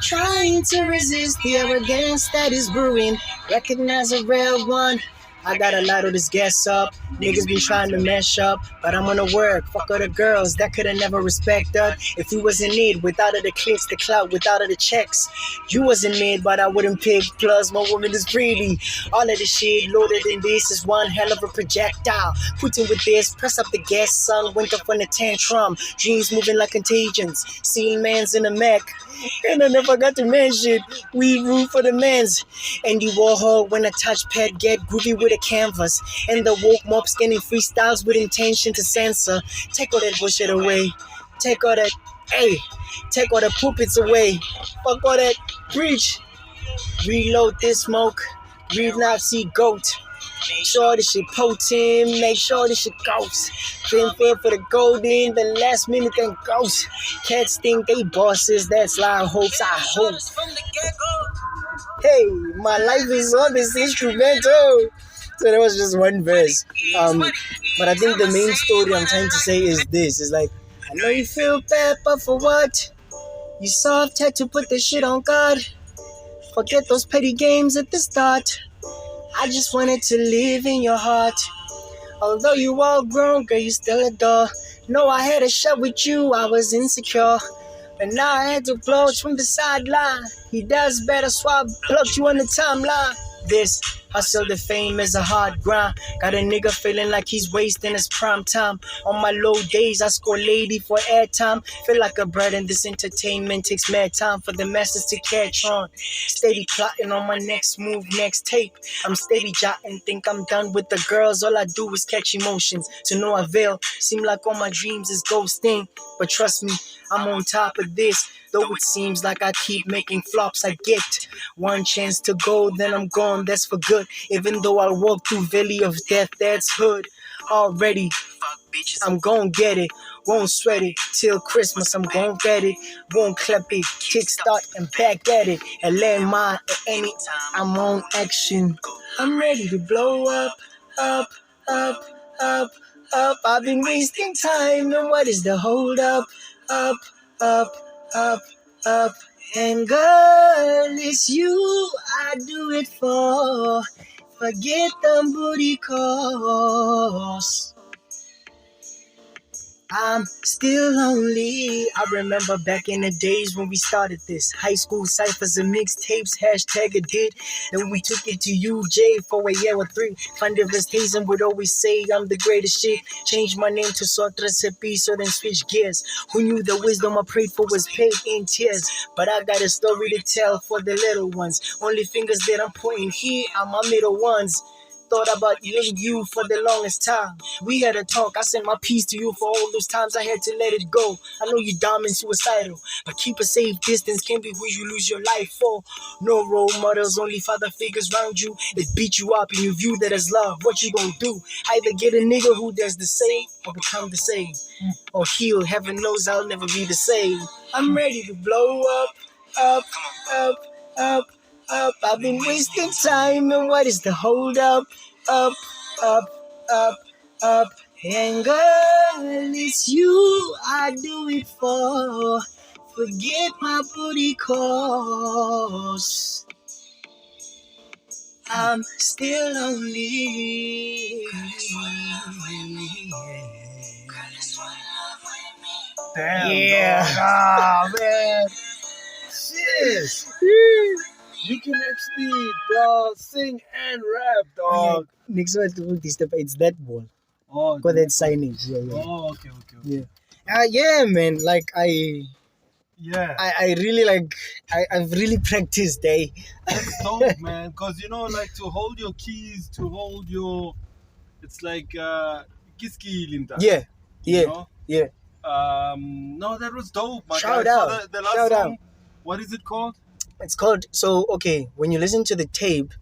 Trying to resist the arrogance that is brewing. Recognize a real one. I got a lot of this gas up. Niggas been trying to mesh up, but I'm gonna work. Fuck all the girls that coulda never respected. If we was in need, without the clicks, the clout, without the checks. You was in need, but I wouldn't pick. Plus, my woman is pretty. All of the shit loaded in this is one hell of a projectile. Putting with this, press up the gas, son. Went up on the tantrum. Dreams moving like contagions. Seeing mans in a mech. And I never got to mention, we root for the men's. Andy Warhol, when a touchpad get groovy with a canvas. And the woke mob scanning freestyles with intention to censor. Take all that bullshit away. Take all that, take all the puppets away. Fuck all that, preach. Reload this smoke. Relapse, see goat. Make sure this shit potent, make sure this shit goes. Been fair for the golden, the last minute then goes. Cats think they bosses, that's lie hopes, I hope. Hey, my life is on this instrumental. So that was just one verse. But I think the main story I'm trying to say is this. It's like, I know you feel bad, but for what? You soft had to put this shit on God. Forget those petty games at the start. I just wanted to live in your heart. Although you all grown, girl, you still adore. No, I had a shot with you, I was insecure. But now I had to approach from the sideline. He does better, so I plucked you on the timeline. This hustle the fame is a hard grind. Got a nigga feeling like he's wasting his prime time. On my low days, I score lady for airtime. Feel like a bird in this entertainment. Takes mad time for the masses to catch on. Steady plotting on my next move, next tape. I'm steady jotting, think I'm done with the girls. All I do is catch emotions to no avail. Seem like all my dreams is ghosting. But trust me, I'm on top of this. Though it seems like I keep making flops, I get one chance to go, then I'm gone, that's for good. Even though I walk through valley of death, that's hood. Already, I'm gon' get it. Won't sweat it till Christmas, I'm gon' get it. Won't clap it, kickstart and back at it. And land mine at any time, I'm on action. I'm ready to blow up, up, up, up, up. I've been wasting time, and what is the hold up? Up, up, up, up. And girl, it's you I do it for. Forget them booty calls. I'm still lonely. I remember back in the days when we started this. High school ciphers and mixtapes, hashtag it did. Then we took it to UJ for a year or 3. Fundamentalist Hazen would always say I'm the greatest shit. Changed my name to Soweto Tshepiso, then switch gears. Who knew the wisdom I prayed for was paid in tears? But I got a story to tell for the little ones. Only fingers that I'm pointing here are my middle ones. Thought about you for the longest time. We had a talk, I sent my peace to you for all those times I had to let it go. I know you're dumb and suicidal, but keep a safe distance, can't be who you lose your life for. No role models, only father figures around you that beat you up and you view that as love. What you gonna do? Either get a nigga who does the same or become the same. Or heal, heaven knows I'll never be the same. I'm ready to blow up, up, up, up. Up, I've been wasting time, and what is the hold up? Up, up, up, up. And girl, it's you I do it for. Forget my booty calls. I'm still lonely. Damn, Yeah. dog. Ah, man. Shit. You can actually sing and rap, dog. Next one to this, it's that ball. Oh, Got that signage. Yeah. Oh, okay. Yeah, man. Like I Yeah. I really like, I've really practiced, eh? That's dope, man. Because, like to hold your keys, to hold your. It's like. Kiski Linda. Yeah, You yeah, know? yeah. No, that was dope, my Shout guy. So out, the last shout out. song, what is it called? It's called, so, okay, when you listen to the tape,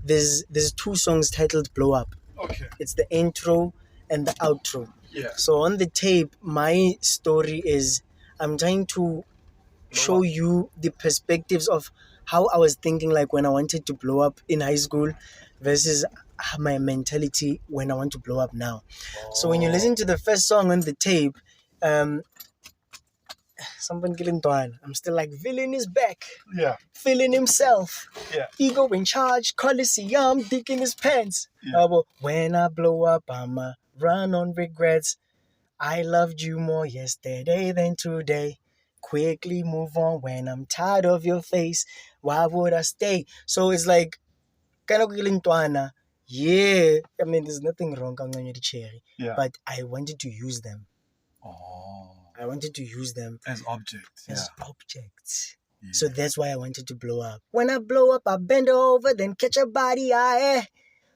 there's two songs titled Blow Up. Okay. It's the intro and the outro. Yeah. So on the tape, my story is, I'm trying to show up. you the perspectives of how I was thinking like when I wanted to blow up in high school versus my mentality when I want to blow up now. So when you listen to the first song on the tape, someone killing Dwan, I'm still like, villain is back, Yeah. feeling himself, Yeah. ego in charge, Coliseum, dick in his pants. Yeah. When I blow up, I'ma run on regrets. I loved you more yesterday than today. Quickly move on when I'm tired of your face. Why would I stay? So it's like, kind of kilintwana. Yeah, I mean, there's nothing wrong with the cherry, Yeah. but I wanted to use them. Oh. I wanted to use them As objects. as Yeah. objects. Yeah. So that's why I wanted to blow up. When I blow up, I bend over, then catch a body.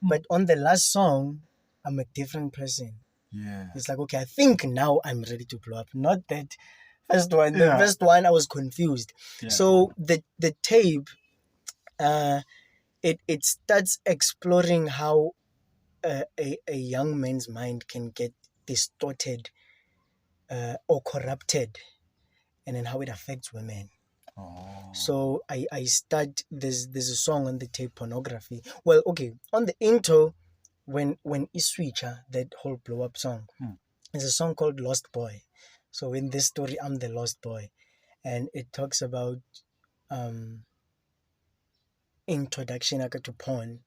But on the last song, I'm a different person. Yeah. It's like, okay, I think now I'm ready to blow up. Not that first one. The Yeah. first one, I was confused. Yeah. So the tape, it starts exploring how a young man's mind can get distorted or corrupted, and then how it affects women. Oh. So I start, there's a song on the tape, Pornography. Well, okay, on the intro, when Iswicha, that whole blow up song, there's a song called Lost Boy. So in this story, I'm the lost boy, and it talks about introduction to porn,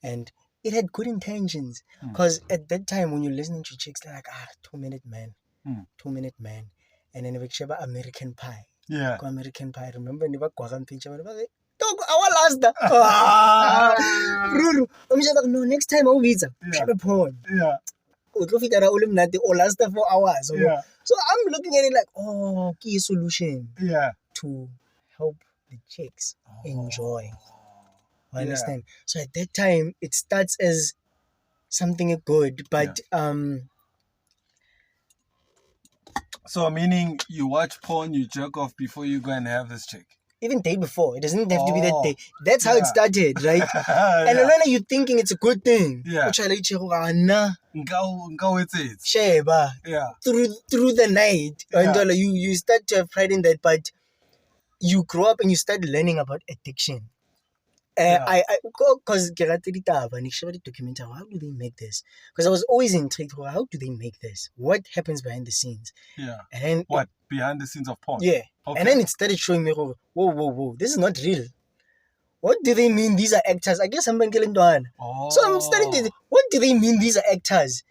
and it had good intentions, because at that time when you're listening to chicks, they're like, 2-minute man, 2-minute man, and then we about American Pie. Yeah. American Pie. Remember, never Guagan picture. Dog, our last. No, next time I'll visa. Shut up, porn. Yeah. Or last 4 hours. Yeah. So I'm looking at it like, key solution Yeah. to help the chicks enjoy. I Yeah. understand. So at that time, it starts as something good, but So meaning you watch porn, you jerk off before you go and have this chick. even day before, it doesn't have to be that day. That's how it started, right? And Yeah. then you're thinking it's a good thing. Yeah. Sheba. Yeah. Through the night, Yeah. until you start to have pride in that, but you grow up and you start learning about addiction. I because the documentary, how do they make this? Because I was always intrigued, how do they make this? What happens behind the scenes? Yeah. And then What? Behind the scenes of porn? yeah. Okay. And then it started showing me, whoa, this is not real. What do they mean these are actors? I guess I'm killing one. Oh. So I'm starting to, what do they mean these are actors?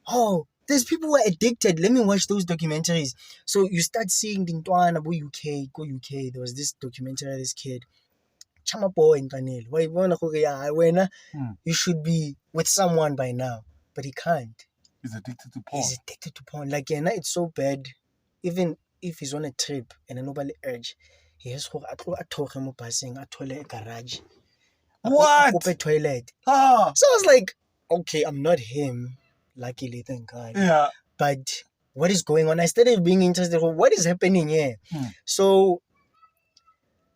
Oh, there's people who are addicted. Let me watch those documentaries. So you start seeing Dintwana, go UK. There was this documentary of this kid. Chama boy in Tanil. You should be with someone by now. But he can't. He's addicted to porn. He's addicted to porn. Like, yeah, it's so bad. Even if he's on a trip and a nobody urge, he has to talk him passing a toilet garage. What? A toilet. Ah. So I was like, okay, I'm not him. Luckily, thank God. Yeah. But what is going on? I started being interested. What is happening here? So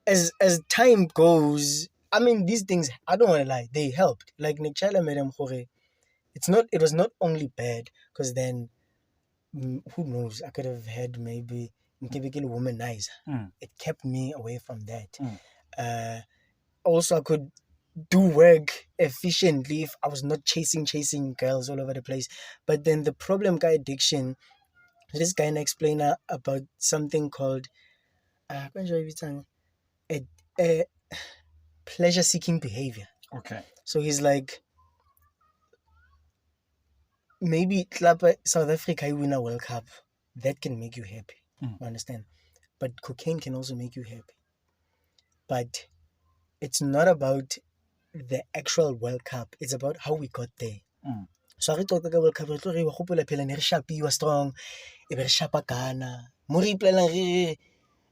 as time goes, I mean, these things, I don't want to lie, they helped. Like Nichala Madam Khore, it was not only bad, because then who knows, I could have had maybe womanizer. It kept me away from that. Also, I could do work efficiently if I was not chasing girls all over the place. But then the problem guy addiction, this guy an explainer about something called pleasure seeking behavior. Okay. So he's like, maybe South Africa win a World Cup, that can make you happy. You understand? But cocaine can also make you happy. But it's not about the actual World Cup. It's about how we got there. So I thought the World Cup, we were strong, we were Ghana.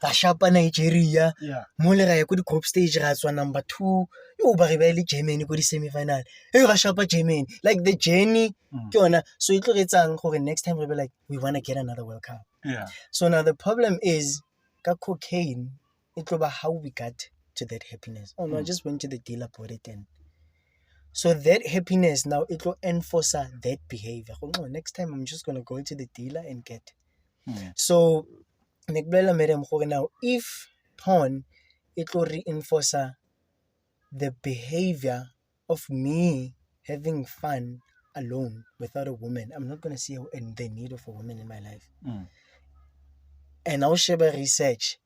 Ga shapa Nigeria. Yeah. Mo le ga ya ko di group stage ga tswa number 2. Yo ba re ba ile Germany ko di semi-final. Hey ga shapa Germany. Like the journey ke yona. So it lo etsang gore next time we be like we want to get another World Cup. Yeah. So now the problem is ka cocaine it lo ba how we got to that happiness. Oh no, I just went to the dealer, bought it in. So that happiness now it will enforce that behavior. Oh, no, next time I'm just gonna go to the dealer and get. So now if porn it will reinforce the behavior of me having fun alone without a woman, I'm not gonna see the need of a woman in my life. And I'll share research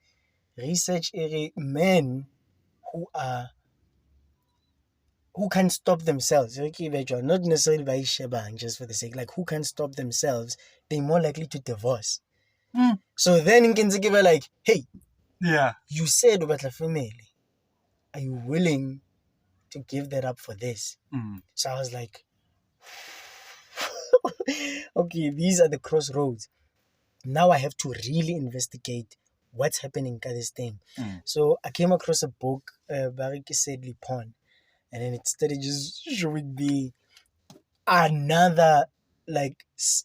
men who can't stop themselves, not necessarily by shebang just for the sake, like who can't stop themselves, they're more likely to divorce. So then in Kinzikiva, like, hey, Yeah. you said about the family, are you willing to give that up for this? So I was like, okay, these are the crossroads. Now I have to really investigate what's happening to this thing. So I came across a book, Bariki Sedley Porn, and then it started just showing me another, like,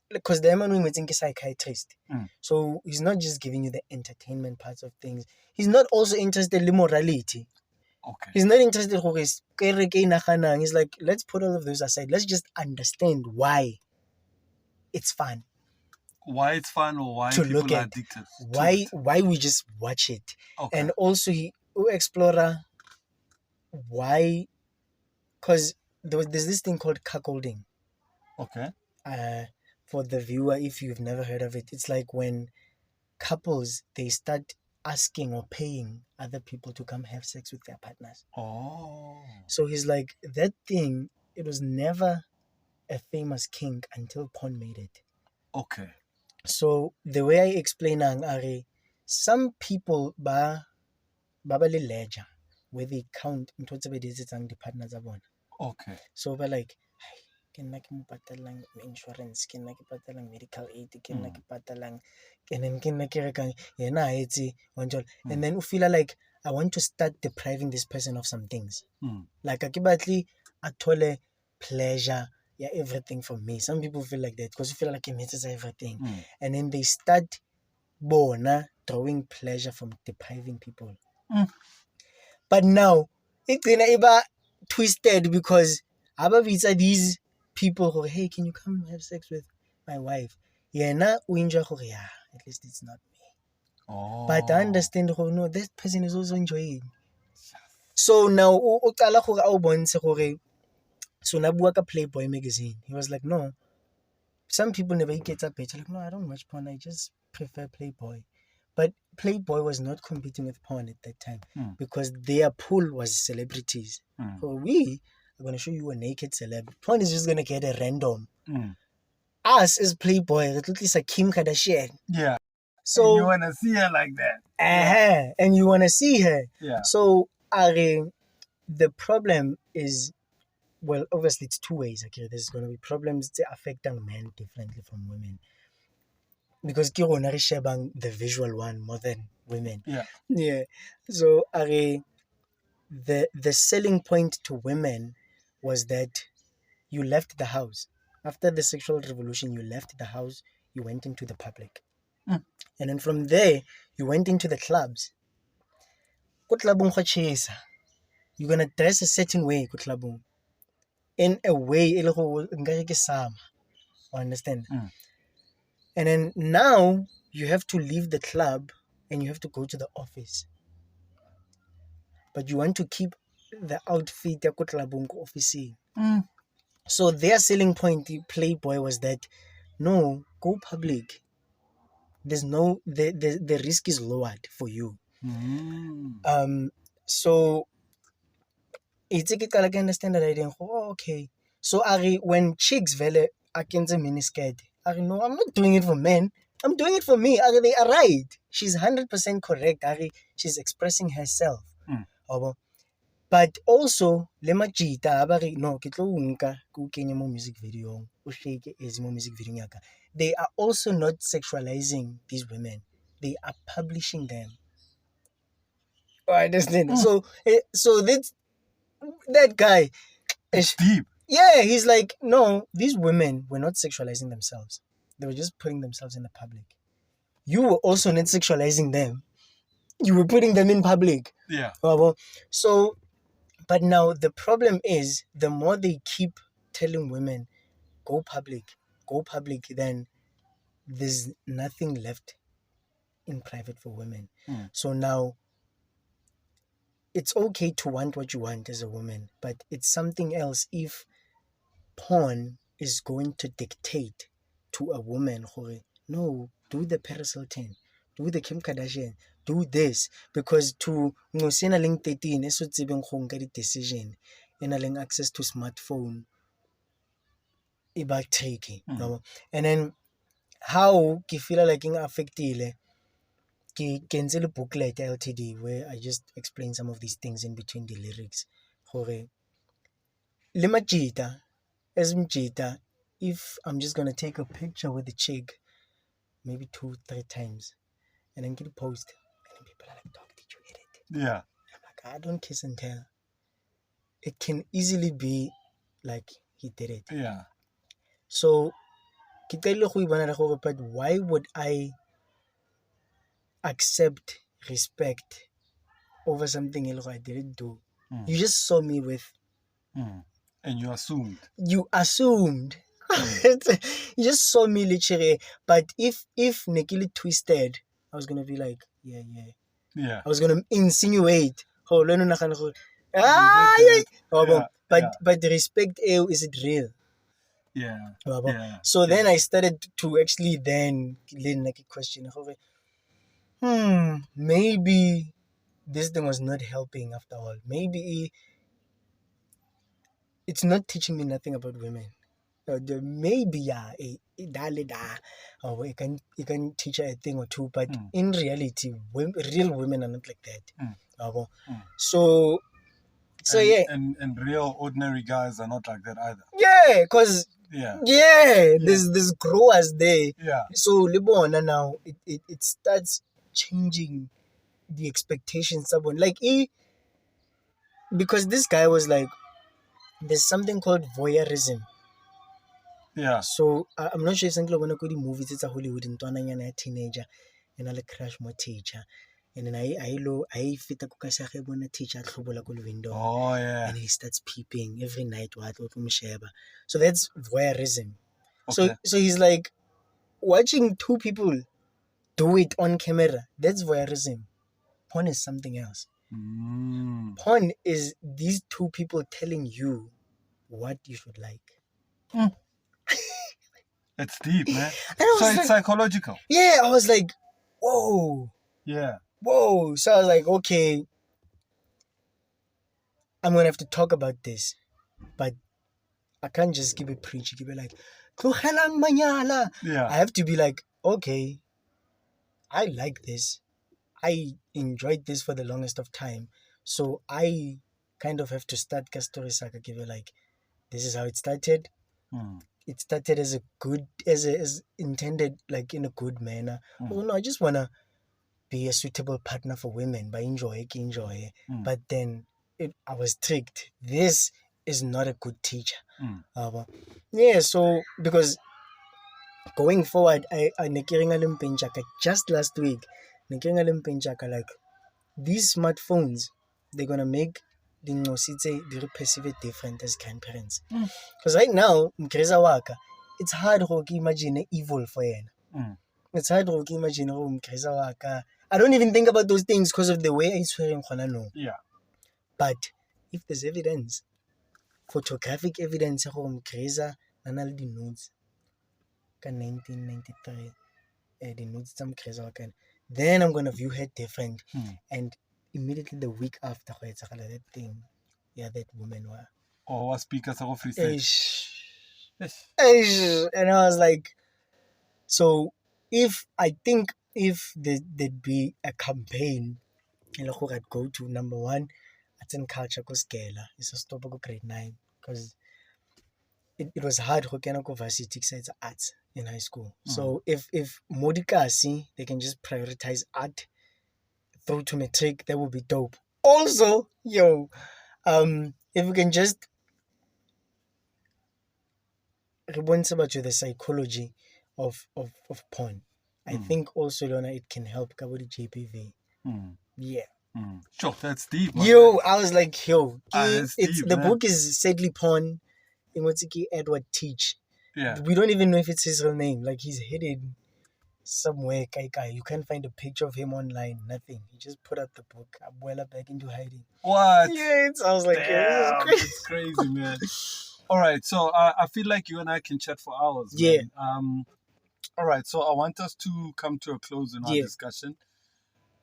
because the man we think is psychiatrist. So he's not just giving you the entertainment parts of things. He's not also interested in morality. Okay. He's not interested in he's like, let's put all of those aside. Let's just understand why it's fun. Why it's fun or why To people look are at. addicted. Why we just watch it. Okay. And also he explore why, because there's this thing called cuckolding. Okay. For the viewer, if you've never heard of it, it's like when couples they start asking or paying other people to come have sex with their partners. Oh. So he's like, that thing, it was never a famous kink until porn made it. Okay. So the way I explain are some people ba le ledger where they count into the partners are born. Okay. So we're like, ke nna ke mo patalang insurance, ke nna ke patalang medical aid, ke nna ke patalang, and then ke nna ke rekang yena a etse and then you feel like I want to start depriving this person of some things. Like a ke batle a thole pleasure, yeah, everything from me. Some people feel like that because you feel like it means everything, and then they start drawing pleasure from depriving people. But now it's gonna twisted because these people who, hey, can you come have sex with my wife? Yeah, now we enjoy at least it's not me. Oh. But I understand no, this person is also enjoying. So now so na bua ka Playboy magazine. He was like, no, some people never get up page. Like, no, I don't watch porn, I just prefer Playboy. But Playboy was not competing with porn at that time because their pool was celebrities. So we are going to show you a naked celeb. Porn is just going to get a random. Us as Playboy, at least a Kim Kardashian. Yeah. So and you want to see her like that. And you want to see her. Yeah. So the problem is, well, obviously it's two ways. Okay, there's going to be problems that affect men differently from women. Because Kirona Shebang the visual one more than women. Yeah. So the selling point to women was that you left the house. After the sexual revolution, you left the house, you went into the public. And then from there, you went into the clubs. You're gonna dress a certain way, in a way, understand? And then now you have to leave the club and you have to go to the office. But you want to keep the outfit office. So their selling point, the Playboy, was that no, go public. There's no the risk is lowered for you. So it's a understand that idea. Oh, okay. So when chicks vele against a miniskirt, no, I'm not doing it for men. I'm doing it for me. They are right. She's 100% correct. She's expressing herself. But also, no, ke tlo nka ke kenye mo music video, o shake as mo music video yaka. They are also not sexualizing these women. They are publishing them. I understand. So that guy, It's deep. yeah, he's like, no, these women were not sexualizing themselves. They were just putting themselves in the public. You were also not sexualizing them. You were putting them in public. Yeah. So, but now the problem is, the more they keep telling women, go public, then there's nothing left in private for women. So now, it's okay to want what you want as a woman, but it's something else if porn is going to dictate to a woman, no, do the Paris Hilton, do the Kim Kardashian, do this, because to ngosena leng 13 eso tsebeng go nka decision ena leng access to smartphone e ba tricky. And then how ke feel like ing affectile ke kentse le booklet LTD where I just explain some of these things in between the lyrics gore le majita as mjita, if I'm just gonna take a picture with the chick maybe 2-3 times and then get a post and then people are like, dog, did you edit? Yeah. I'm like, I don't kiss and tell. It can easily be like he did it. Yeah. So but why would I accept respect over something else I didn't do? You just saw me with and you assumed you just saw me literally. But if Nikili twisted, I was gonna be like, yeah. I was gonna insinuate. But the respect, is it real? Yeah. So then I started to actually then question. Maybe this thing was not helping after all. Maybe it's not teaching me nothing about women. Maybe you can teach her a thing or two, but in reality, real women are not like that. So and real ordinary guys are not like that either. Yeah, because there's growers there. Yeah. So Libona now it starts changing the expectations. Like because this guy was like, there's something called voyeurism. Yeah. So I'm not sure if something like the movies, it's a Hollywood and a teenager and I crash more teacher. And then I fit a kukasage bona teacher at Khobola ko window. Oh yeah. And he starts peeping every night what so that's voyeurism. Okay. So he's like watching two people do it on camera. That's voyeurism. Porn is something else. Porn is these two people telling you what you should like. It's deep, man. So it's like, psychological. Yeah, I was like, whoa. Yeah. Whoa. So I was like, okay, I'm going to have to talk about this. But I can't just keep it preachy. Keep it like, yeah. I have to be like, okay, I like this. I enjoyed this for the longest of time. So I kind of have to start a story saka give it like, this is how it started. It started as as intended, like in a good manner. Oh no, I just wanna be a suitable partner for women, but enjoy. But then I was tricked. This is not a good teacher. So because going forward, I just last week, like these smartphones, they're gonna make the they perceive it different as grandparents. Because right now, it's hard to imagine evil for you. It's hard to imagine I don't even think about those things because of the way I swear in Khonano. Yeah. But if there's evidence, photographic evidence of Mkreza and all the notes, 1993, the notes some Mkreza, then I'm gonna view her different. And immediately the week after, that thing, that woman were. Oh, what speakers are free stage? And I was like, so if there'd be a campaign, I'd go to number one, arts and culture ko Skela. It's a stop go grade 9 because it was hard to get go varsity it's arts in high school. So if Modikasi, they can just prioritize art through to matric, that would be dope. Also, yo, if we can just once about the psychology of porn, I think also, Lona, it can help cover the GBV. Yeah. Sure, that's deep. Man. Yo, I was like, yo, that's it's deep, the man. book is Sadly Porn. Imotiki Edward Teach. Yeah. We don't even know if it's his real name. Like, he's hidden somewhere. Kai. You can't find a picture of him online. Nothing. He just put out the book. Abuela back into hiding. What? Yeah, I was like, damn, this is it's crazy, man. All right, so I feel like you and I can chat for hours. Yeah. Man. All right, so I want us to come to a close in our discussion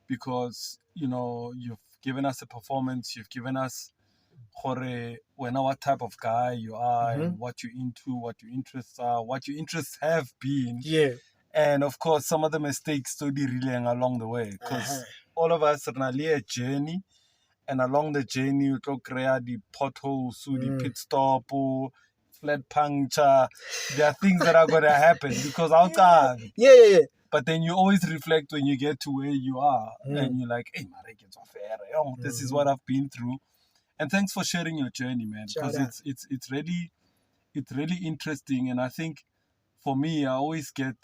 because, you know, you've given us a performance. You've given us what type of guy you are and what you're into, what your interests are, what your interests have been. Yeah. And, of course, some of the mistakes to be relaying along the way because all of us are on a journey. And along the journey, you can create the potholes, the pit stop, flat puncture. There are things that are going to happen because outside. Yeah. But then you always reflect when you get to where you are. And you're like, hey, this is what I've been through. And thanks for sharing your journey, man. Because it's really interesting. And I think for me, I always get...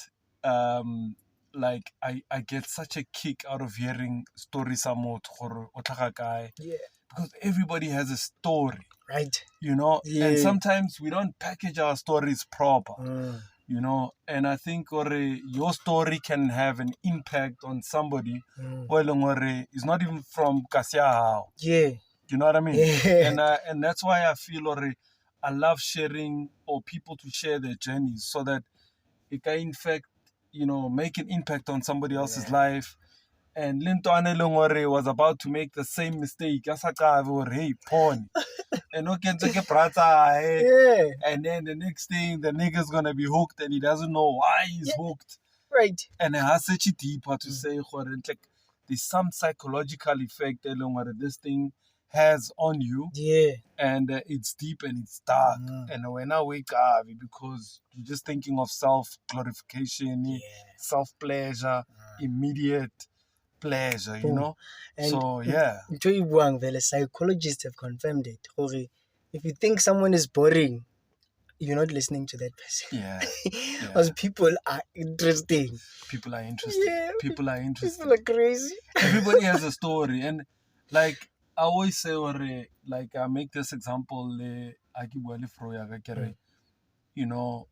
I get such a kick out of hearing stories guy. Yeah. Because everybody has a story. Right. You know? Yeah. And sometimes we don't package our stories proper. You know? And I think your story can have an impact on somebody who is not even from Kasiahao. Yeah. You know what I mean? Yeah. And that's why I feel I love sharing or people to share their journeys so that it can in fact, you know, make an impact on somebody else's life. And Lintwane Longore was about to make the same mistake. Hey, porn. And and then the next thing, the nigga's gonna be hooked and he doesn't know why he's hooked. Right. And it has such a deeper to say, like, there's some psychological effect that this thing has on you. Yeah. And it's deep and it's dark. And when I wake up, because you're just thinking of self-glorification, self-pleasure, immediate pleasure, you know? And so, yeah. Psychologists have confirmed it. If you think someone is boring, you're not listening to that person. Yeah. Because people are interesting. People are interesting. Yeah. People are interesting. People are crazy. Everybody has a story. And, like, I always say, like, I make this example, you know,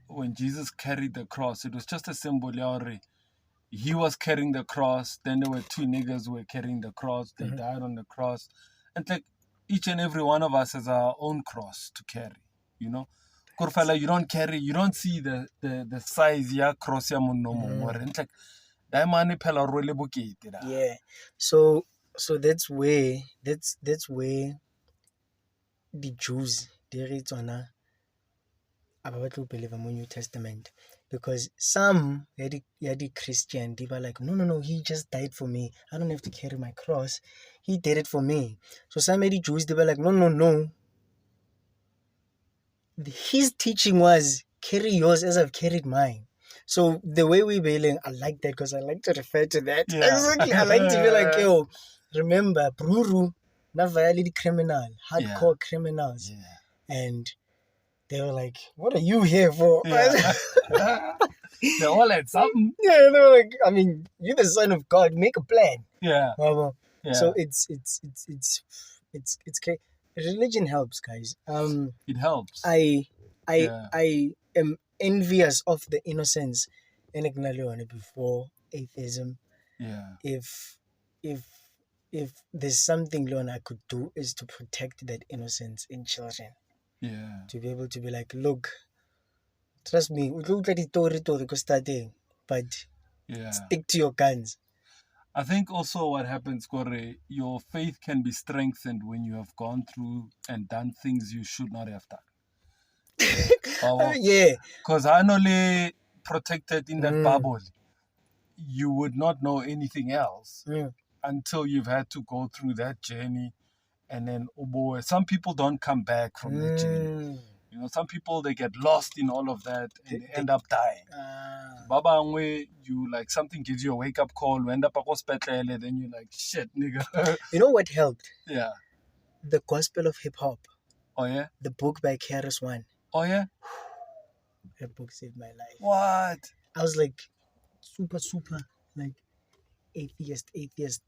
when Jesus carried the cross, it was just a symbol. He was carrying the cross, then there were two niggas who were carrying the cross, they died on the cross. And like each and every one of us has our own cross to carry, you know. Kurfala, you don't see the size ya cross ya mono. And like yeah. So that's where the Jews they read on about believe in the New Testament, because some the Christian they were like, no, he just died for me. I don't have to carry my cross. He did it for me. So some of the Jews they were like, no. His teaching was carry yours as I've carried mine. So the way we bailing, I like that because I like to refer to that. Yeah. Exactly. I like to be like, yo, remember, Bruru, not violent criminal, hardcore criminals. Yeah. And they were like, what are you here for? Yeah. They all had something. Yeah, they were like, I mean, you're the son of God, make a plan. Yeah. Yeah. So it's great. Religion helps, guys. It helps. I am envious of the innocence in before atheism. Yeah. If there's something Leon I could do is to protect that innocence in children. Yeah. To be able to be like, look, trust me, but stick to your guns. I think also what happens, Kore, your faith can be strengthened when you have gone through and done things you should not have done. Yeah. Because I'm only protected in that bubble. You would not know anything else until you've had to go through that journey. And then, some people don't come back from that journey. You know, some people, they get lost in all of that and they end up dying. Baba Angwe, you like something gives you a wake up call, you end up at hospital, then you're like, shit, nigga. You know what helped? Yeah. The Gospel of Hip Hop. Oh, yeah? The book by KRS-One. Oh, yeah? That book saved my life. What? I was like, super, like, atheist.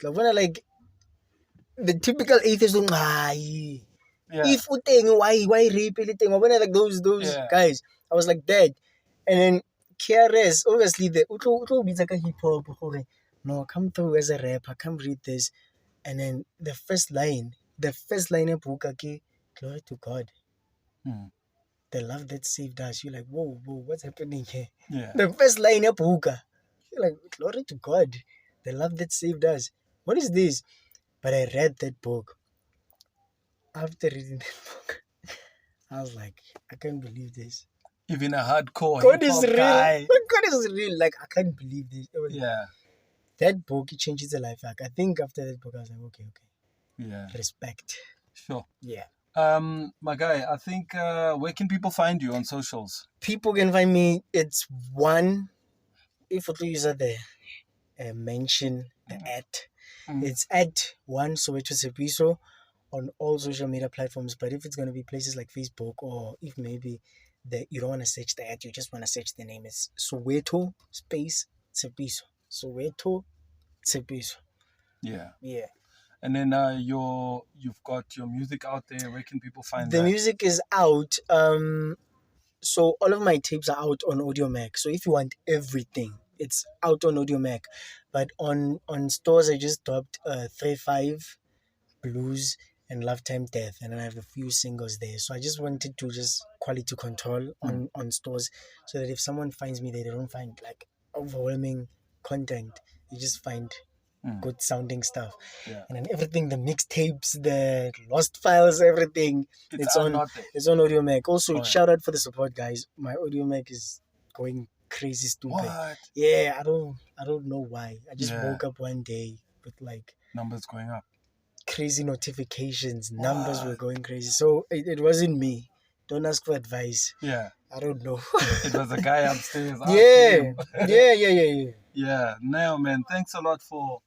Like, when I like, the typical atheist, if uteng, why rape anything? When I like those guys, I was like that. And then KRS, obviously, the utlo beats like a hip hop. No, come through as a rapper, come read this. And then the first line of book, okay, glory to God. The love that saved us. You're like, whoa, what's happening here? Yeah. The first line of book, you're like, glory to God. The love that saved us. What is this? But I read that book. After reading that book, I was like, I can't believe this. Even a hardcore God is hip-hop real. guy. God is real. Like, I can't believe this. That book, it changes the life. Like, I think after that book, I was like, okay. Yeah. Respect. Sure. Yeah. My guy, I think, where can people find you on socials? People can find me. It's one, if you use the mention, the at. It's at one Soweto Tshepiso on all social media platforms. But if it's going to be places like Facebook, or if maybe you don't want to search the ad, you just want to search the name, it's Soweto space Tshepiso. Soweto Tshepiso. Yeah. Yeah. And then you've got your music out there. Where can people find that? The music is out. So all of my tapes are out on Audio Mac. So if you want everything, it's out on Audio Mac. But on stores, I just dropped 3-5 Blues and Love Time Death, and then I have a few singles there. So I just wanted to just quality control on stores, so that if someone finds me there, they don't find like overwhelming content. You just find good sounding stuff. Yeah. And then everything, the mixtapes, the lost files, everything, it's on Audio Mac. Also, shout out for the support, guys. My Audio Mac is going crazy stupid. What? Yeah, I don't know why. I just woke up one day with like numbers going up, crazy notifications. Numbers were going crazy. So it wasn't me. Don't ask for advice. Yeah. I don't know. It was a guy upstairs. Yeah. Yeah. No, man. Thanks a lot for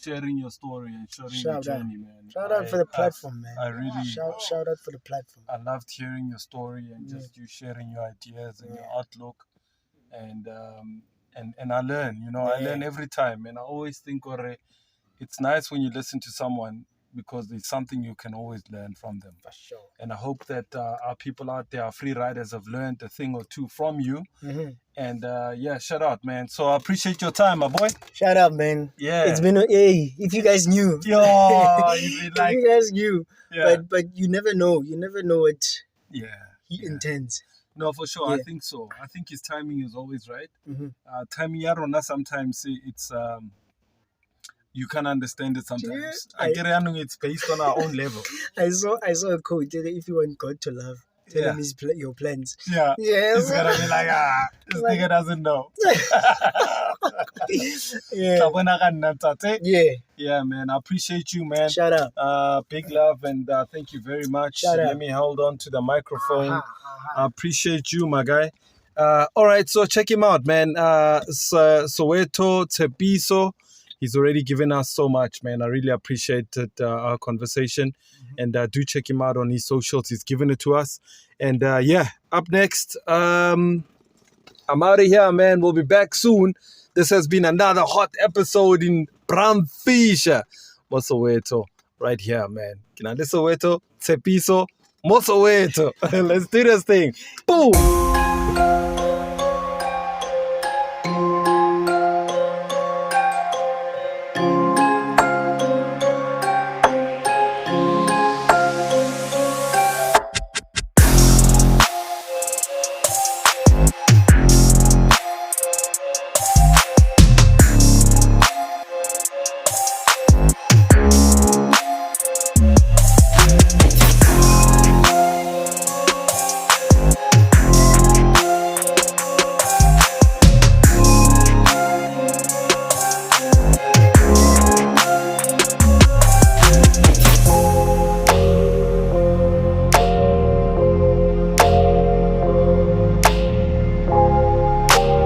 sharing your story and sharing your journey, man. Shout out for the platform, man. I really shout out for the platform. I loved hearing your story and just you sharing your ideas and your outlook, and I learn. I learn every time, and I always think, it's nice when you listen to someone, because there's something you can always learn from them. For sure. And I hope that our people out there, our free riders, have learned a thing or two from you. And shout out, man. So I appreciate your time, my boy. Shout out, man. Yeah. It's been if you guys knew. If you guys knew. Yeah. But you never know. You never know what he intends. No, for sure. I think so. I think his timing is always right. Timing, I don't know, sometimes it's you can't understand it sometimes. It's based on our own level. I saw a quote. If you want God to love, tell him your plans. Yeah. Yes. It's gonna be like, this nigga doesn't know. Yeah, man. I appreciate you, man. Shout out. Big love, and thank you very much. Shout out. Let me hold on to the microphone. I appreciate you, my guy. All right, so check him out, man. Soweto Tshepiso. He's already given us so much, man. I really appreciated our conversation. And do check him out on his socials. He's given it to us. And up next, I'm out of here, man. We'll be back soon. This has been another hot episode in Braamfisherville, Soweto. Right here, man. Soweto Tshepiso, Soweto. Let's do this thing. Boom!